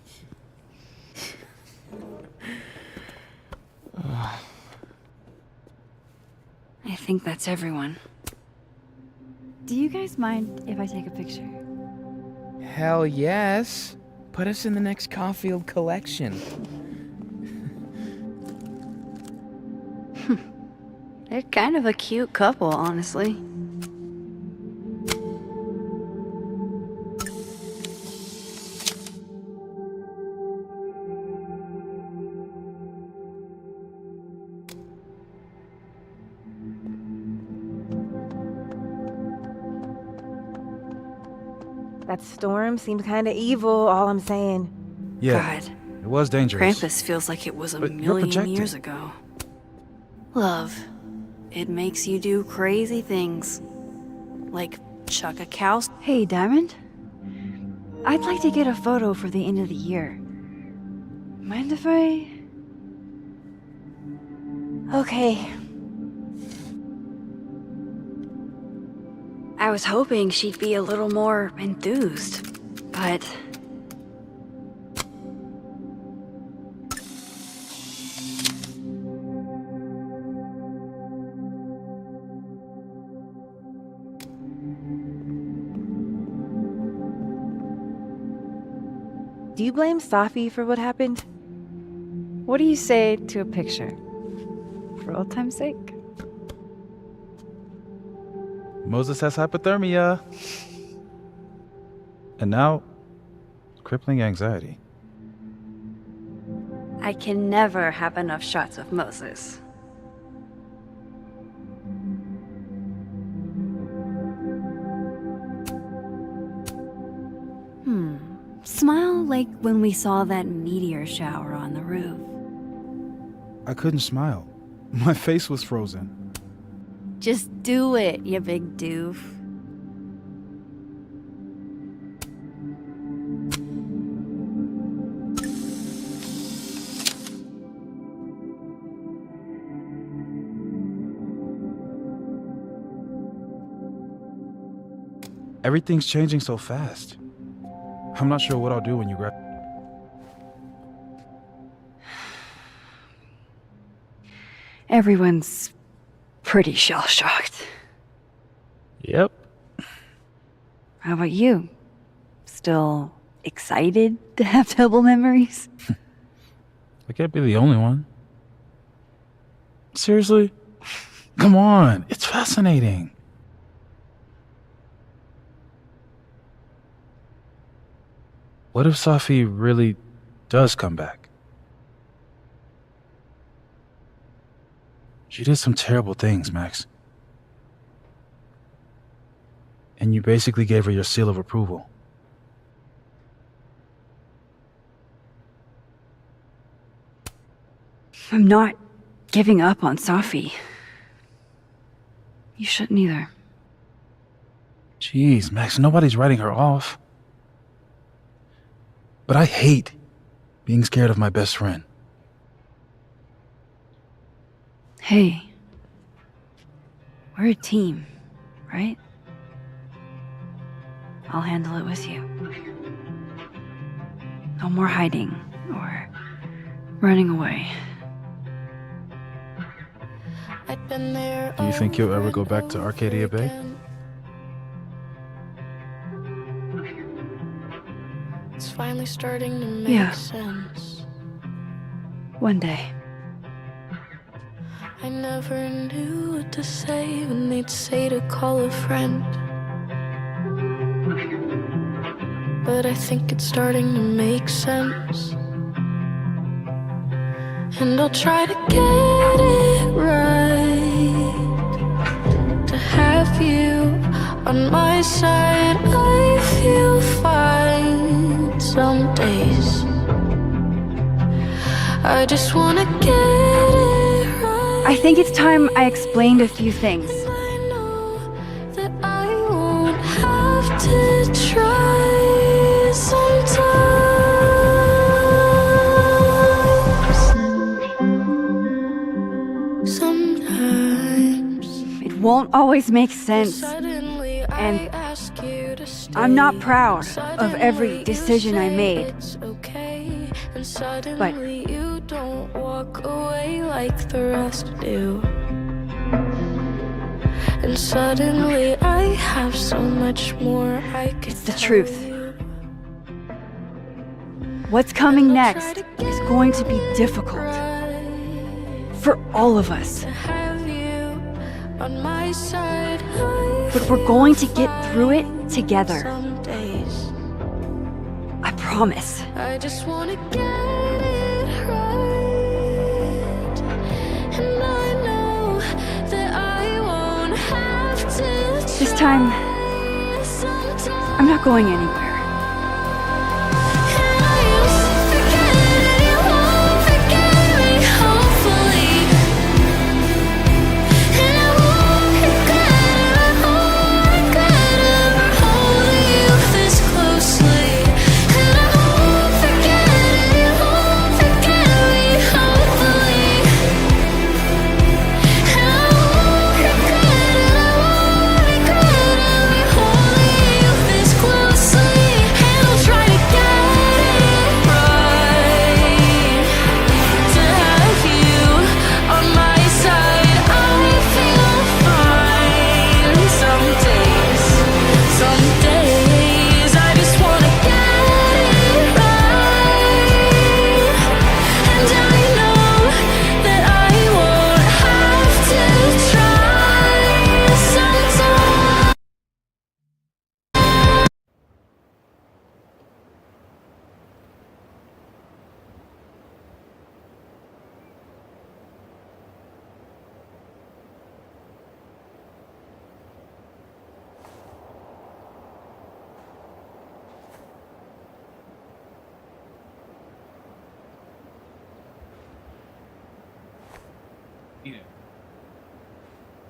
S2: I think that's everyone. Do you guys mind if I take a picture?
S19: Hell yes. Put us in the next Caulfield collection.
S2: They're kind of a cute couple, honestly.
S18: That storm seemed kind of evil, all I'm saying.
S5: Yeah,
S2: God.
S5: it was dangerous.
S2: Krampus feels like it was a
S5: But you're
S2: million
S5: projecting.
S2: years ago. Love. It makes you do crazy things. Like chuck a cow. Hey, Diamond. I'd like to get a photo for the end of the year. Mind if I... Okay. I was hoping she'd be a little more enthused, but...
S18: Do you blame Safi for what happened?
S2: What do you say to a picture? For old time's sake?
S20: Moses has hypothermia. And now, crippling anxiety.
S2: I can never have enough shots of Moses. Smile like when we saw that meteor shower on the roof.
S20: I couldn't smile. My face was frozen.
S2: Just do it, you big doof.
S20: Everything's changing so fast. I'm not sure what I'll do when you grad.
S2: Everyone's pretty shell-shocked.
S20: Yep.
S2: How about you? Still excited to have double memories?
S20: I can't be the only one. Seriously? Come on, it's fascinating. What if Safi really does come back? She did some terrible things, Max. And you basically gave her your seal of approval.
S2: I'm not giving up on Safi. You shouldn't either.
S20: Jeez, Max, nobody's writing her off. But I hate being scared of my best friend.
S2: Hey, we're a team, right? I'll handle it with you. No more hiding or running away.
S20: Do you think you'll ever go back to Arcadia Bay?
S21: It's finally starting to make
S2: sense.
S21: sense.
S2: One day.
S21: I never knew what to say when they'd say to call a friend. but I think it's starting to make sense. And I'll try to get it right. To have you on my side, I feel fine some days. I just wanna get it right.
S6: I think it's time I explained a few things.
S21: That I won't have to try sometimes.
S6: It won't always make sense. And I'm not proud of every decision I made. But
S21: you don't walk away like the rest do. And suddenly I have so much more I could
S6: it's the truth. What's coming next is going to be difficult. For all of us.
S21: On my side,
S6: but we're going to get through it together. I promise.
S21: I just wanna get it right. And I know that I won't have to.
S6: This time, I'm not going anywhere.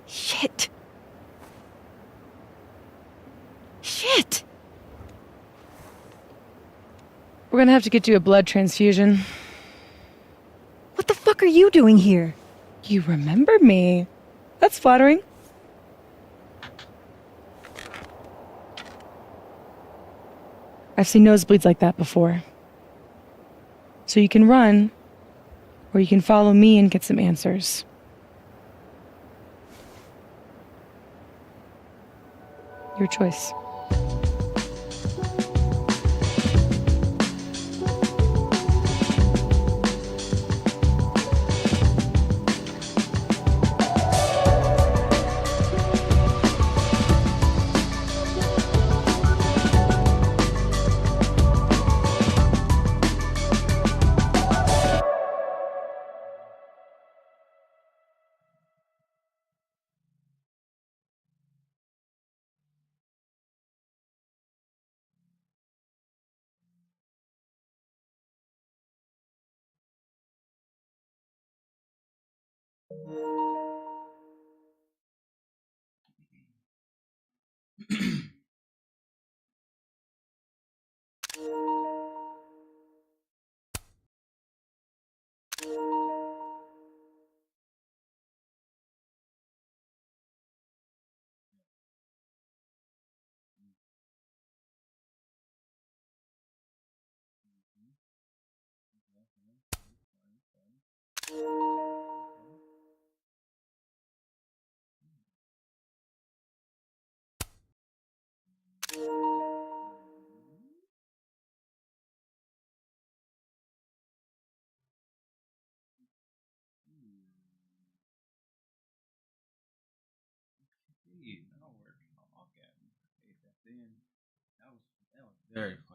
S6: Shit. Shit.
S3: We're gonna have to get you a blood transfusion.
S6: What the fuck are you doing here?
S3: You remember me. That's flattering. I've seen nosebleeds like that before. So you can run, or you can follow me and get some answers. Your choice.
S1: Now we're talking. Okay, that's in.
S7: That was very funny.